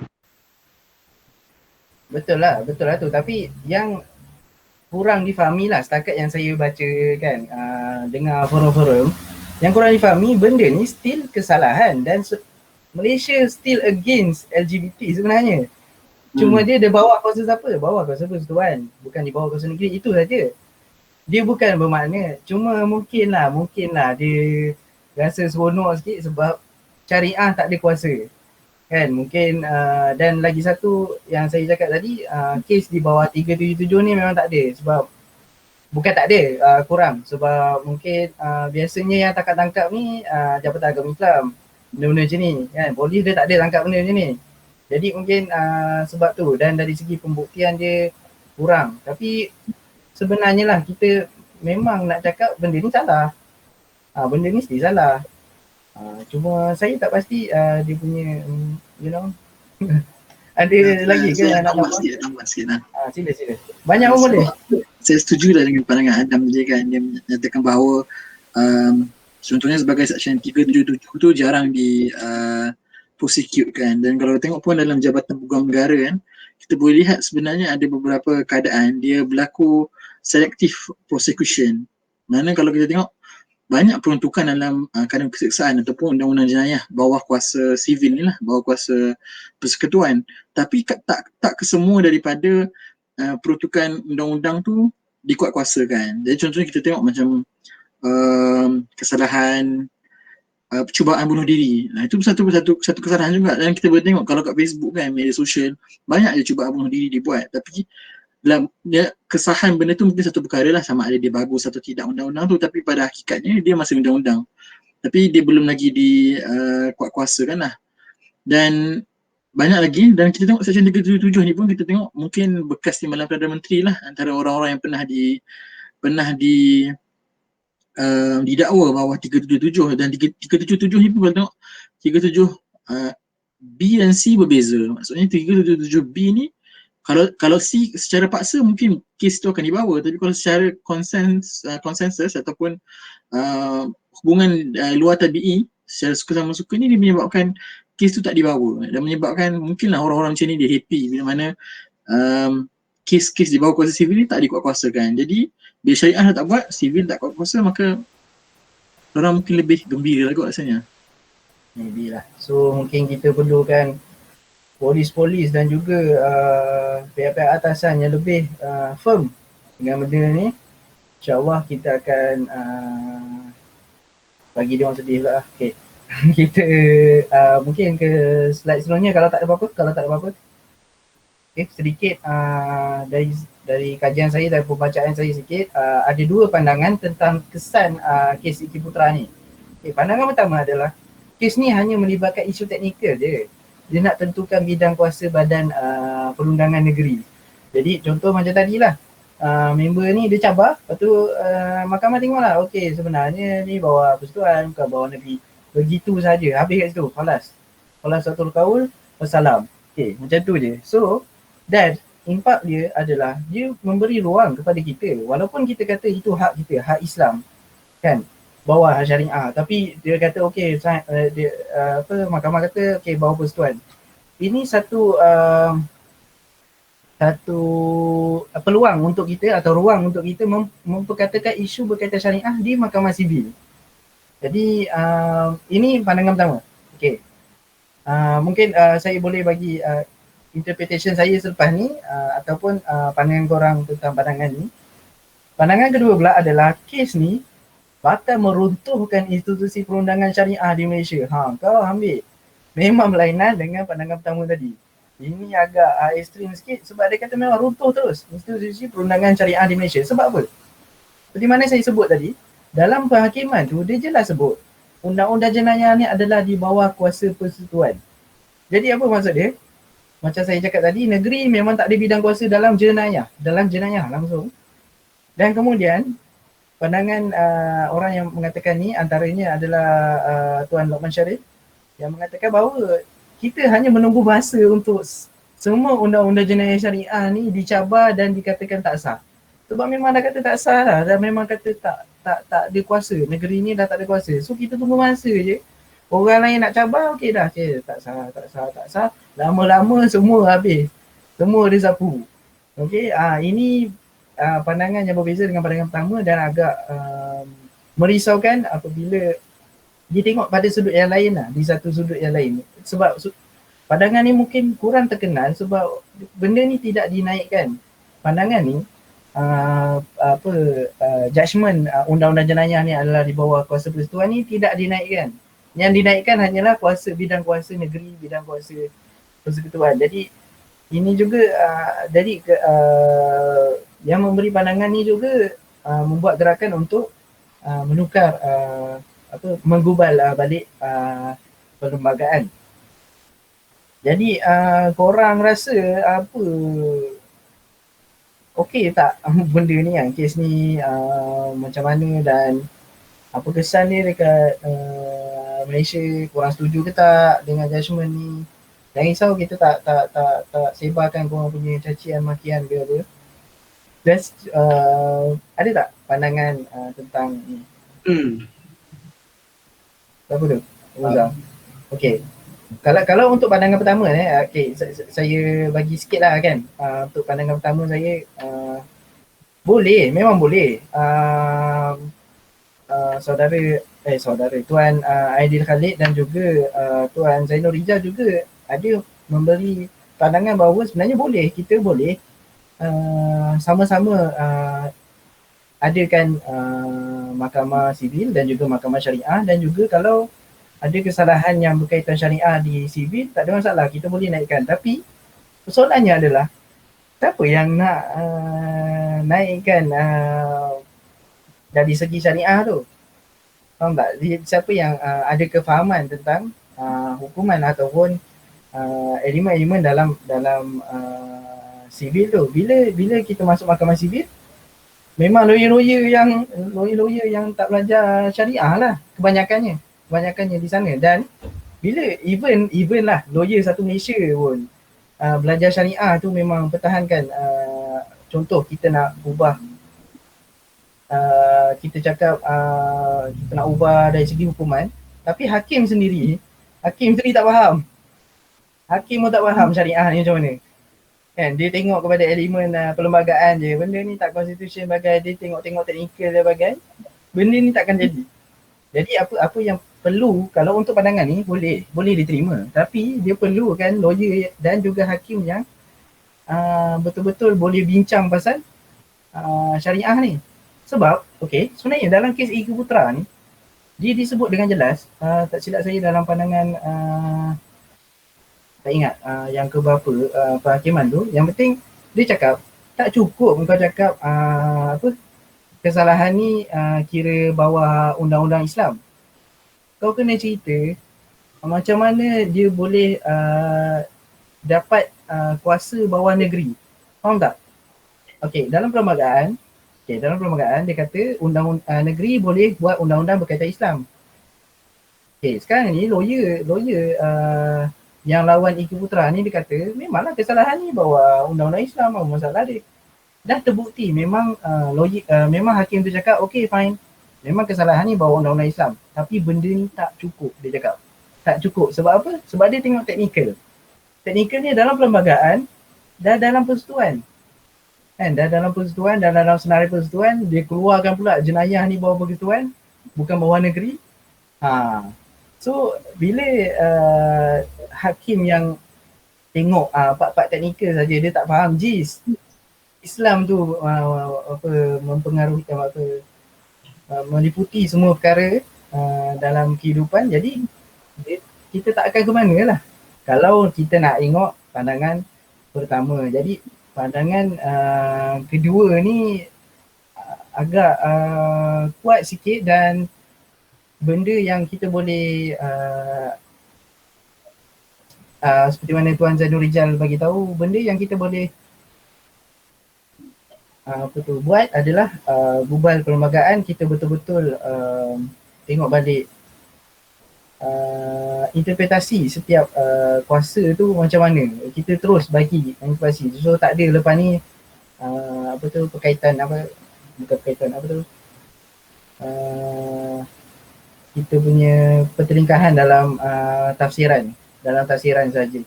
Betul lah tu. Tapi yang kurang difahami lah setakat yang saya baca kan, dengar forum-forum, yang kurang difahami, benda ni still kesalahan dan Malaysia still against LGBT sebenarnya. Cuma dia bawa kuasa siapa? Bawa kuasa persekutuan, bukan dibawa kuasa negeri, itu saja. Dia bukan bermakna, cuma mungkin lah dia rasa seronok sikit sebab syariah tak ada kuasa kan mungkin dan lagi satu yang saya cakap tadi, kes di bawah 377 ni memang tak ada sebab bukan tak ada, kurang sebab mungkin biasanya yang tangkap-tangkap ni Jabatan Agama Islam, benda-benda macam ni kan, polis dia tak ada tangkap benda macam ni. Jadi mungkin sebab tu, dan dari segi pembuktian dia kurang. Tapi sebenarnya lah kita memang nak cakap benda ni salah, benda ni mesti salah. Cuma saya tak pasti dia punya you know ada lagi ke saya nak tambah sikit lah. Sila. Banyak pun boleh. Saya setuju lah dengan pandangan Adam tadi kan. Dia menyatakan bahawa contohnya sebagai Seksyen 377 tu jarang di prosecute kan. Dan kalau tengok pun dalam Jabatan Peguam Negara kan, kita boleh lihat sebenarnya ada beberapa keadaan dia berlaku selective prosecution. Mana kalau kita tengok banyak peruntukan dalam kadang keseksaan ataupun undang-undang jenayah bawah kuasa sivil ni lah, bawah kuasa persekutuan. Tapi tak kesemua daripada peruntukan undang-undang tu dikuatkuasakan. Jadi contohnya kita tengok macam kesalahan percubaan bunuh diri. Itu satu kesalahan juga. Dan kita boleh tengok kalau kat Facebook kan, media sosial, banyak je cubaan bunuh diri dibuat. Tapi dalam kesahan benda tu mungkin satu perkara lah, sama ada dia bagus atau tidak undang-undang tu, tapi pada hakikatnya dia masih undang-undang. Tapi dia belum lagi dikuatkuasakan lah. Dan banyak lagi, dan kita tengok Seksyen 377 ni pun kita tengok mungkin bekas Timbalan Perdana Menteri lah antara orang-orang yang pernah didakwa bawah 377. Dan 377 ni pun kalau tengok 37 B dan C berbeza. Maksudnya 377B ni kalau C secara paksa mungkin kes tu akan dibawa, tapi kalau secara konsensus ataupun hubungan luar tabi'i secara suka sama suka ni, dia menyebabkan kes tu tak dibawa dan menyebabkan mungkinlah orang-orang macam ni dia happy bila mana kes-kes di bawah kuasa sivil ni tak dikuatkuasakan. Jadi bila syariah dah tak buat, sivil tak kuatkuasa, maka orang mungkin lebih gembira lah kot rasanya. Maybe lah. So mungkin kita perlukan polis-polis dan juga pihak-pihak atasan yang lebih firm dengan benda ni. InsyaAllah kita akan bagi dia orang sedih lah. Okay. Kita mungkin ke slide selanjutnya kalau tak ada apa-apa. Okay, sedikit dari kajian saya, dari pembacaan saya sikit, ada dua pandangan tentang kesan kes Iki Putra ni. Okay, pandangan pertama adalah kes ni hanya melibatkan isu teknikal je. Dia nak tentukan bidang kuasa badan perundangan negeri. Jadi contoh macam tadilah, member ni dia cabar, lepas tu mahkamah tengoklah, okey sebenarnya ni bawah persekutuan, bukan bawah negeri. Begitu saja, habis kat situ, khalas satu qaul, wassalam. Okey, macam tu je. So, dan impak dia adalah dia memberi ruang kepada kita, walaupun kita kata itu hak kita, hak Islam kan, bawah syariah, tapi dia kata okey, mahkamah kata okey bawah persekutuan. Ini satu peluang untuk kita atau ruang untuk kita memperkatakan isu berkaitan syariah di mahkamah sivil. Jadi ini pandangan pertama. Okey. Mungkin saya boleh bagi interpretation saya selepas ni ataupun pandangan korang tentang pandangan ni. Pandangan kedua pula adalah kes ni bakal meruntuhkan institusi perundangan syariah di Malaysia. Kau ambil. Memang berlainan dengan pandangan pertama tadi. Ini agak ekstrim sikit sebab dia kata memang runtuh terus institusi perundangan syariah di Malaysia. Sebab apa? Seperti mana saya sebut tadi, dalam penghakiman tu dia jelas sebut undang-undang jenayah ni adalah di bawah kuasa persekutuan. Jadi apa maksud dia? Macam saya cakap tadi, negeri memang tak ada bidang kuasa dalam jenayah langsung. Dan kemudian pandangan orang yang mengatakan ni antaranya adalah Tuan Lokman Sharif yang mengatakan bahawa kita hanya menunggu masa untuk semua undang-undang jenayah syariah ni dicabar dan dikatakan tak sah. Sebab memang dah kata tak sah lah, dan memang kata tak ada kuasa, negeri ni dah tak ada kuasa. So kita tunggu masa je. Orang lain nak cabar, okey dah, tak sah. Lama-lama semua habis. Semua dia sapu. Okey, ini pandangan yang berbeza dengan pandangan pertama dan agak merisaukan apabila dia tengok pada sudut yang lain lah, di satu sudut yang lain. Sebab pandangan ni mungkin kurang terkenal sebab benda ni tidak dinaikkan. Pandangan ni, judgement undang-undang jenayah ni adalah di bawah kuasa persekutuan ni tidak dinaikkan. Yang dinaikkan hanyalah bidang kuasa negeri, bidang kuasa persekutuan. Jadi ini juga yang memberi pandangan ni juga membuat gerakan untuk menukar menggubal balik perlembagaan. Jadi korang rasa apa okey tak benda ni kan, kes ni macam mana dan apa kesan dia dekat Malaysia, korang setuju ke tak dengan judgement ni? Jangan risau, kita tak sebarkan korang punya cacian makian ke apa. Just ada tak pandangan tentang ni? Apa tu? Uzam. Okey. Kalau untuk pandangan pertama okey, saya bagi sikit lah kan. Untuk pandangan pertama saya boleh, memang boleh. Saudara Tuan Aidil Khalid dan juga Tuan Zainul Rijal juga ada memberi pandangan bahawa sebenarnya kita boleh sama-sama adakan mahkamah sivil dan juga mahkamah syariah, dan juga kalau ada kesalahan yang berkaitan syariah di sivil, tak ada masalah, kita boleh naikkan. Tapi persoalannya adalah siapa yang nak naikkan dari segi syariah tu? Faham tak? Siapa yang ada kefahaman tentang hukuman ataupun elemen-elemen dalam sivil tu. Bila kita masuk mahkamah sivil, memang lawyer-lawyer yang tak belajar syariah lah kebanyakannya di sana. Dan bila even lah lawyer satu Malaysia pun belajar syariah tu memang pertahankan, contoh kita nak ubah kita cakap kita nak ubah dari segi hukuman, tapi hakim sendiri tak faham. Hakim pun tak faham syariah ni macam mana. Kan, dia tengok kepada elemen perlembagaan je, benda ni tak constitution bagai, dia tengok teknikal dia bagai, benda ni takkan jadi. Jadi apa yang perlu, kalau untuk pandangan ni boleh diterima, tapi dia perlu kan lawyer dan juga hakim yang betul-betul boleh bincang pasal syariah ni. Sebab sebenarnya dalam kes Eka Putra ni dia disebut dengan jelas, tak silap saya dalam pandangan tak ingat yang keberapa perhakiman tu, yang penting dia cakap tak cukup kau cakap kesalahan ni kira bawah undang-undang Islam. Kau kena cerita macam mana dia boleh dapat kuasa bawah negeri. Faham tak? Dalam perlembagaan dia kata negeri boleh buat undang-undang berkaitan Islam. Sekarang ni lawyer yang lawan Eka Putra ni dia kata memanglah kesalahan ni bawah undang-undang Islam, apa masalah dia. Dah terbukti memang memang hakim tu cakap fine, memang kesalahan ni bawah undang-undang Islam, tapi benda ni tak cukup, dia cakap. Tak cukup sebab apa? Sebab dia tengok teknikal. Teknikalnya dalam perlembagaan dan dalam persekutuan. Kan, dah dalam persekutuan dan dalam senarai persekutuan dia keluarkan pula jenayah ni bawah persekutuan, bukan bawah negeri. So bila hakim yang tengok part-part teknikal saja, dia tak faham jis Islam tu mempengaruhi meliputi semua perkara dalam kehidupan. Jadi kita tak akan ke mana lah kalau kita nak tengok pandangan pertama. Jadi pandangan kedua ni agak kuat sikit, dan benda yang kita boleh seperti mana Tuan Zainul Rijal bagi tahu, benda yang kita boleh buat adalah gubal perlembagaan. Kita betul-betul tengok balik interpretasi setiap kuasa tu macam mana. Kita terus bagi interpretasi. So tak ada lepas ni kita punya pertelingkahan dalam tafsiran saja.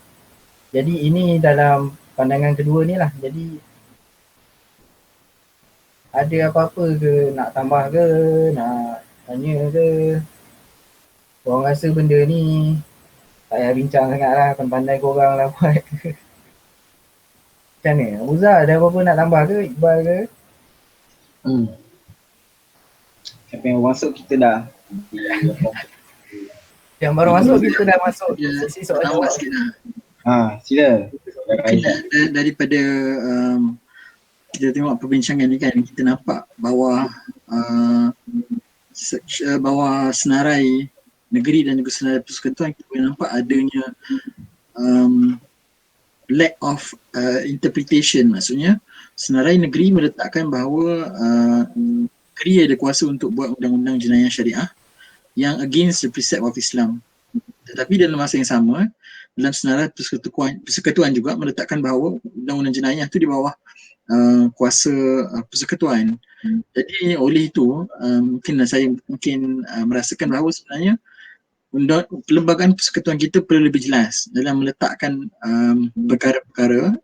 Jadi ini dalam pandangan kedua ni lah. Jadi ada apa-apa ke, nak tambah ke, nak tanya ke? Korang rasa benda ni tak payah bincang sangat lah, pandai korang lah buat. Macam mana? Uzar ada apa-apa nak tambah ke? Iqbal ke? Siapa yang masuk kita dah Yang baru masuk kita dah masuk Dia sesi soal lambat jawab. sikit lah. Sila. Mungkin daripada kita tengok perbincangan ni kan, kita nampak bahawa bahawa senarai negeri dan juga senarai persekutuan, kita boleh nampak adanya lack of interpretation. Maksudnya senarai negeri meletakkan bahawa negeri ada kuasa untuk buat undang-undang jenayah syariah yang against the precept of Islam. Tetapi dalam masa yang sama, dalam senarai persekutuan juga meletakkan bahawa undang-undang jenayah itu di bawah kuasa persekutuan. Jadi oleh itu saya merasakan bahawa sebenarnya perlembagaan persekutuan kita perlu lebih jelas dalam meletakkan perkara-perkara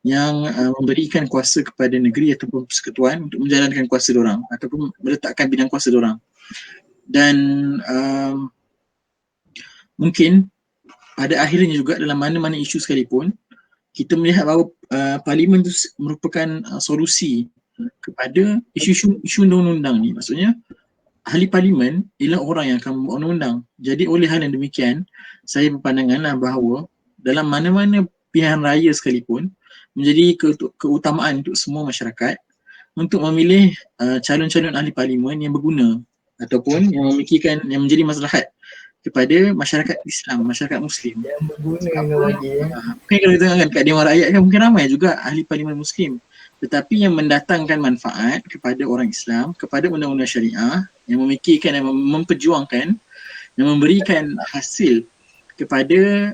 yang memberikan kuasa kepada negeri ataupun persekutuan untuk menjalankan kuasa diorang ataupun meletakkan bidang kuasa diorang. Dan mungkin pada akhirnya juga dalam mana-mana isu sekalipun, kita melihat bahawa parlimen itu merupakan solusi kepada isu-isu undang-undang ni. Maksudnya ahli parlimen ialah orang yang akan membuat undang-undang. Jadi oleh hal yang demikian, saya berpandangan bahawa dalam mana-mana pilihan raya sekalipun menjadi keutamaan untuk semua masyarakat untuk memilih calon-calon ahli parlimen yang berguna ataupun yang memikirkan, yang menjadi maslahat kepada masyarakat Islam, masyarakat Muslim. Yang berguna kau bagi Mungkin kalau kita tengok kat Dewan Rakyat kan mungkin ramai juga ahli parlimen Muslim. Tetapi yang mendatangkan manfaat kepada orang Islam, kepada undang-undang syariah, yang memikirkan dan memperjuangkan, yang memberikan hasil kepada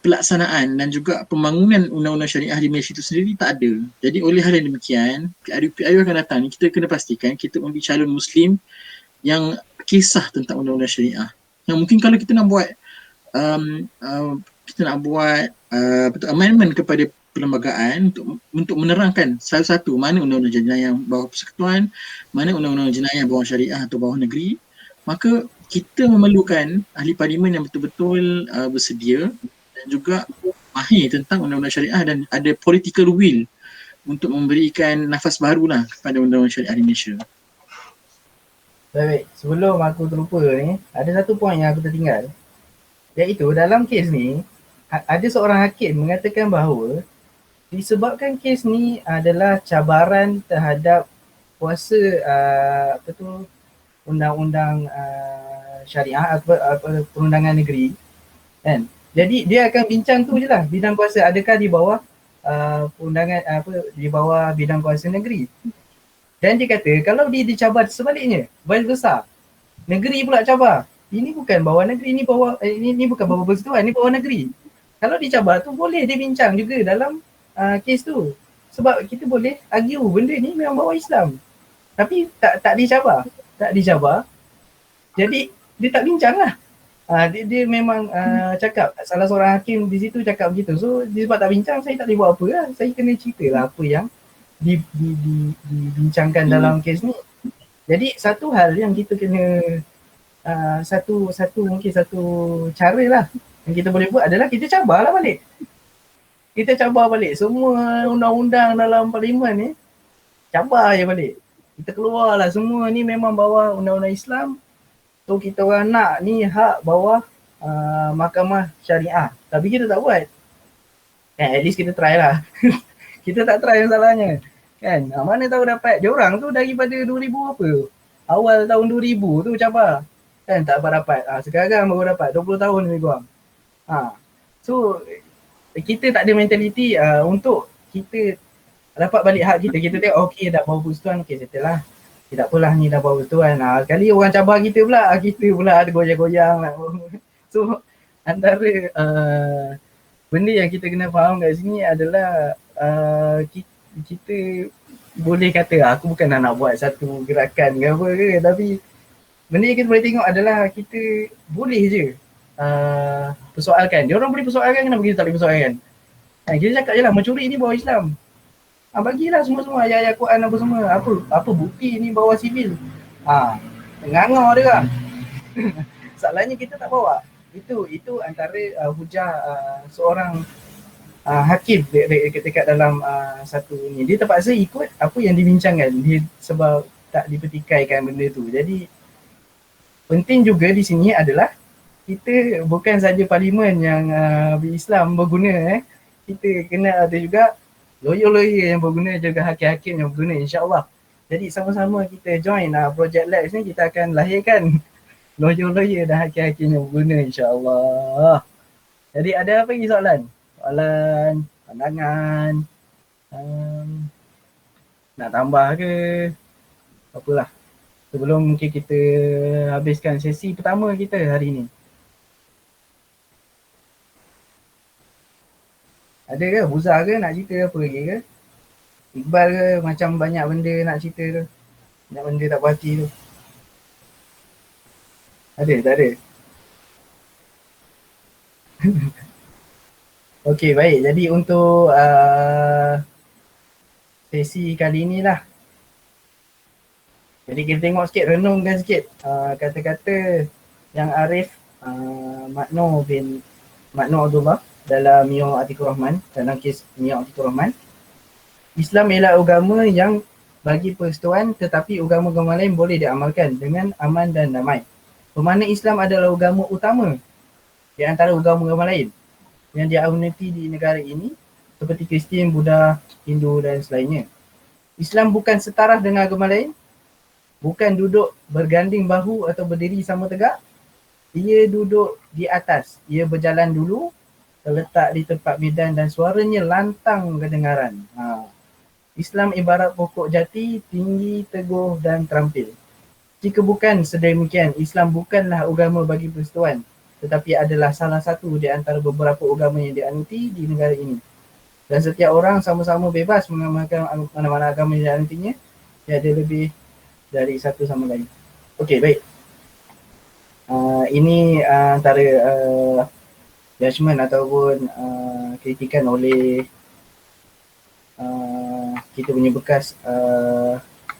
pelaksanaan dan juga pembangunan undang-undang syariah di Malaysia itu sendiri tak ada. Jadi oleh hal yang demikian, PRU akan datang ni, kita kena pastikan kita undi calon Muslim yang kisah tentang undang-undang syariah. Yang mungkin kalau kita nak buat amendment kepada perlembagaan untuk menerangkan satu-satu mana undang-undang jenayah bawah persekutuan, mana undang-undang jenayah bawah syariah atau bawah negeri, maka kita memerlukan ahli parlimen yang betul-betul bersedia dan juga mahir tentang undang-undang syariah dan ada political will untuk memberikan nafas barulah kepada undang-undang syariah di Malaysia. Baik, sebelum aku terlupa ni, ada satu poin yang aku tertinggal. Iaitu dalam kes ni, ada seorang hakim mengatakan bahawa disebabkan kes ni adalah cabaran terhadap kuasa undang-undang syariah atau perundangan negeri, kan? Jadi dia akan bincang tu je lah, bidang kuasa adakah di bawah perundangan di bawah bidang kuasa negeri. Dan dia kata kalau dia dicabar sebaliknya, vice versa, negeri pula cabar, ini bukan bawah negeri, ini bawah ini bukan bawah persekutuan, ini bawah negeri. Kalau dicabar tu boleh dia bincang juga dalam kes tu. Sebab kita boleh argue benda ni memang bawah Islam. Tapi tak dicabar. Tak dicabar. Jadi dia tak bincang lah. Dia memang cakap, salah seorang hakim di situ cakap begitu. So sebab tak bincang, saya tak boleh buat apa lah. Saya kena cerita lah apa yang dibincangkan dalam kes ni. Jadi satu hal yang kita kena satu cara lah yang kita boleh buat adalah kita cabarlah balik. Kita cabar balik semua undang-undang dalam parlimen ni, cabar je balik. Kita keluarlah semua ni memang bawah undang-undang Islam. So kita orang nak ni hak bawah mahkamah syariah. Tapi kita tak buat. At least kita try lah. Kita tak try masalahnya. Kan? Mana tahu dapat. Dia orang tu daripada 2000 apa? Awal tahun 2000 tu cabar. Kan tak dapat. Sekarang baru dapat 20 tahun lebih kurang. So kita tak ada mentaliti untuk kita dapat balik hak kita. Kita tengok okey dah bawah persekutuan, okey settle lah. Tidak apalah ni dah bawah persekutuan. Sekali orang cabar kita pula ada goyang-goyang lah. So antara benda yang kita kena faham kat sini adalah kita boleh kata aku bukan nak buat satu gerakan ke apa ke, tapi benda yang kita boleh tengok adalah kita boleh je persoalkan. Dia orang boleh persoalkan, kenapa kita tak boleh persoalkan? Kita cakap je lah mencuri ni bawah Islam. Bagilah semua-semua ayat-ayat Quran apa semua. Apa bukti ni bawah sivil. Ngangor dia kan. Salahnya kita tak bawa. Itu antara hujah seorang hakim dekat dalam satu ni. Dia terpaksa ikut apa yang dibincangkan dia sebab tak dipertikaikan benda tu. Jadi penting juga di sini adalah kita bukan saja parlimen yang Islam berguna, kita kena ada juga lawyer-lawyer yang berguna, juga hakim-hakim yang berguna, insyaAllah. Jadi sama-sama kita join Project Labs ni, kita akan lahirkan lawyer-lawyer dan hakim-hakim yang berguna, insyaAllah. Jadi ada apa lagi soalan? Soalan, pandangan, nak tambah ke? Apalah. Sebelum mungkin kita habiskan sesi pertama kita hari ni. Ada ke? Buzar ke nak cerita apa lagi ke? Iqbal ke? Macam banyak benda nak cerita tu. Banyak benda tak puas hati tu. Ada? Tak ada? Okey, baik. Jadi untuk sesi kali ni lah. Jadi kita tengok sikit, renungkan sikit kata-kata yang Arif Makno Abdullah dalam Mio Atikur Rahman, dalam kes Mio Atikur Rahman. Islam ialah agama yang bagi persatuan, tetapi agama-agama lain boleh diamalkan dengan aman dan damai. Bermakna Islam adalah agama utama di antara agama-agama lain yang dianuti di negara ini seperti Kristian, Buddha, Hindu dan selainnya. Islam bukan setara dengan agama lain, bukan duduk berganding bahu atau berdiri sama tegak. Ia duduk di atas, ia berjalan dulu, terletak di tempat medan dan suaranya lantang kedengaran. Islam ibarat pokok jati, tinggi, teguh dan terampil. Jika bukan sedemikian, Islam bukanlah agama bagi persatuan, tetapi adalah salah satu di antara beberapa agama yang dianuti di negara ini. Dan setiap orang sama-sama bebas mengamalkan mana-mana agama yang dianutinya, tiada lebih dari satu sama lain. Okey, baik. Ini antara judgement ataupun kritikan oleh kita punya bekas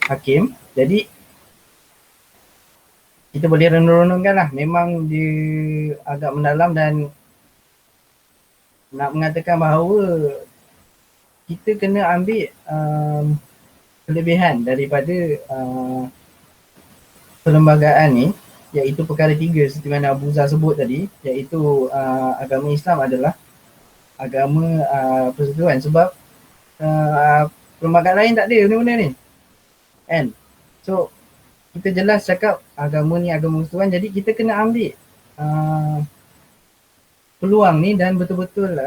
hakim. Jadi kita boleh renung-renungkan lah. Memang dia agak mendalam dan nak mengatakan bahawa kita kena ambil kelebihan daripada perlembagaan ni, iaitu perkara 3 seperti mana Abu Zah sebut tadi, iaitu agama Islam adalah agama persatuan. Sebab perlembagaan lain tak ada benda-benda ni kan. So kita jelas cakap agama ni agama persatuan, jadi kita kena ambil peluang ni dan betul-betul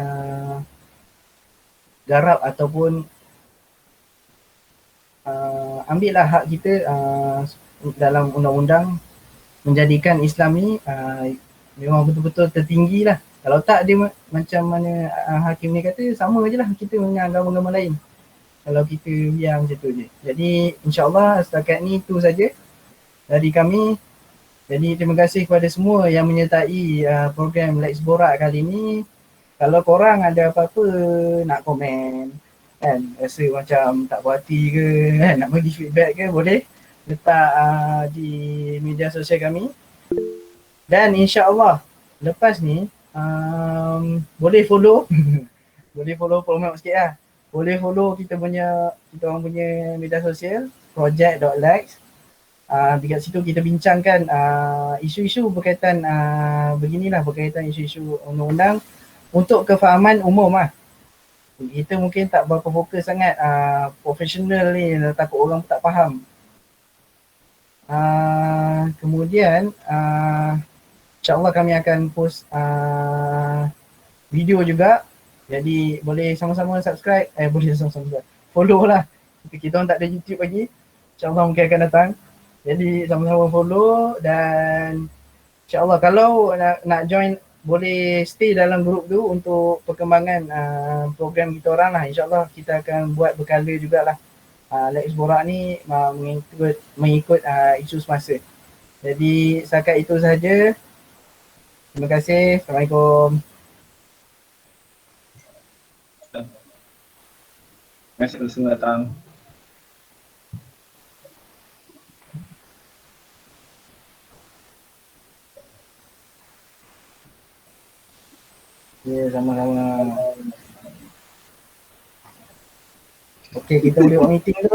garap ataupun ambillah hak kita dalam undang-undang, menjadikan Islam ni memang betul-betul tertinggi lah. Kalau tak, dia macam mana hakim ni kata, sama je lah kita dengan agama-agama lain kalau kita biar macam tu je. Jadi insyaAllah setakat ni tu saja dari kami. Jadi terima kasih kepada semua yang menyertai program Lex Borak kali ni. Kalau korang ada apa-apa nak komen kan, rasa macam tak puas hati ke kan, nak bagi feedback ke, boleh letak di media sosial kami. Dan insya-Allah lepas ni boleh follow boleh follow promote sikit lah. Boleh follow kita orang punya media sosial project.lex. Dekat situ kita bincangkan isu-isu berkaitan beginilah, berkaitan isu-isu undang-undang untuk kefahaman umum lah. Kita mungkin tak berapa fokus sangat profesional ni, takut orang tak faham. Kemudian insyaAllah kami akan post video juga. Jadi boleh sama-sama subscribe, boleh sama-sama follow lah. Kita orang tak ada YouTube lagi, insyaAllah mungkin akan datang. Jadi sama-sama follow dan insyaAllah kalau nak join, boleh stay dalam grup tu untuk perkembangan program kita orang lah. InsyaAllah kita akan buat berkala jugalah. Lex Borak ni mengikut isu semasa. Jadi setakat itu sahaja. Terima kasih. Assalamualaikum. Terima kasih semua datang. Ya, sama-sama. Okey, kita boleh buat meeting tu.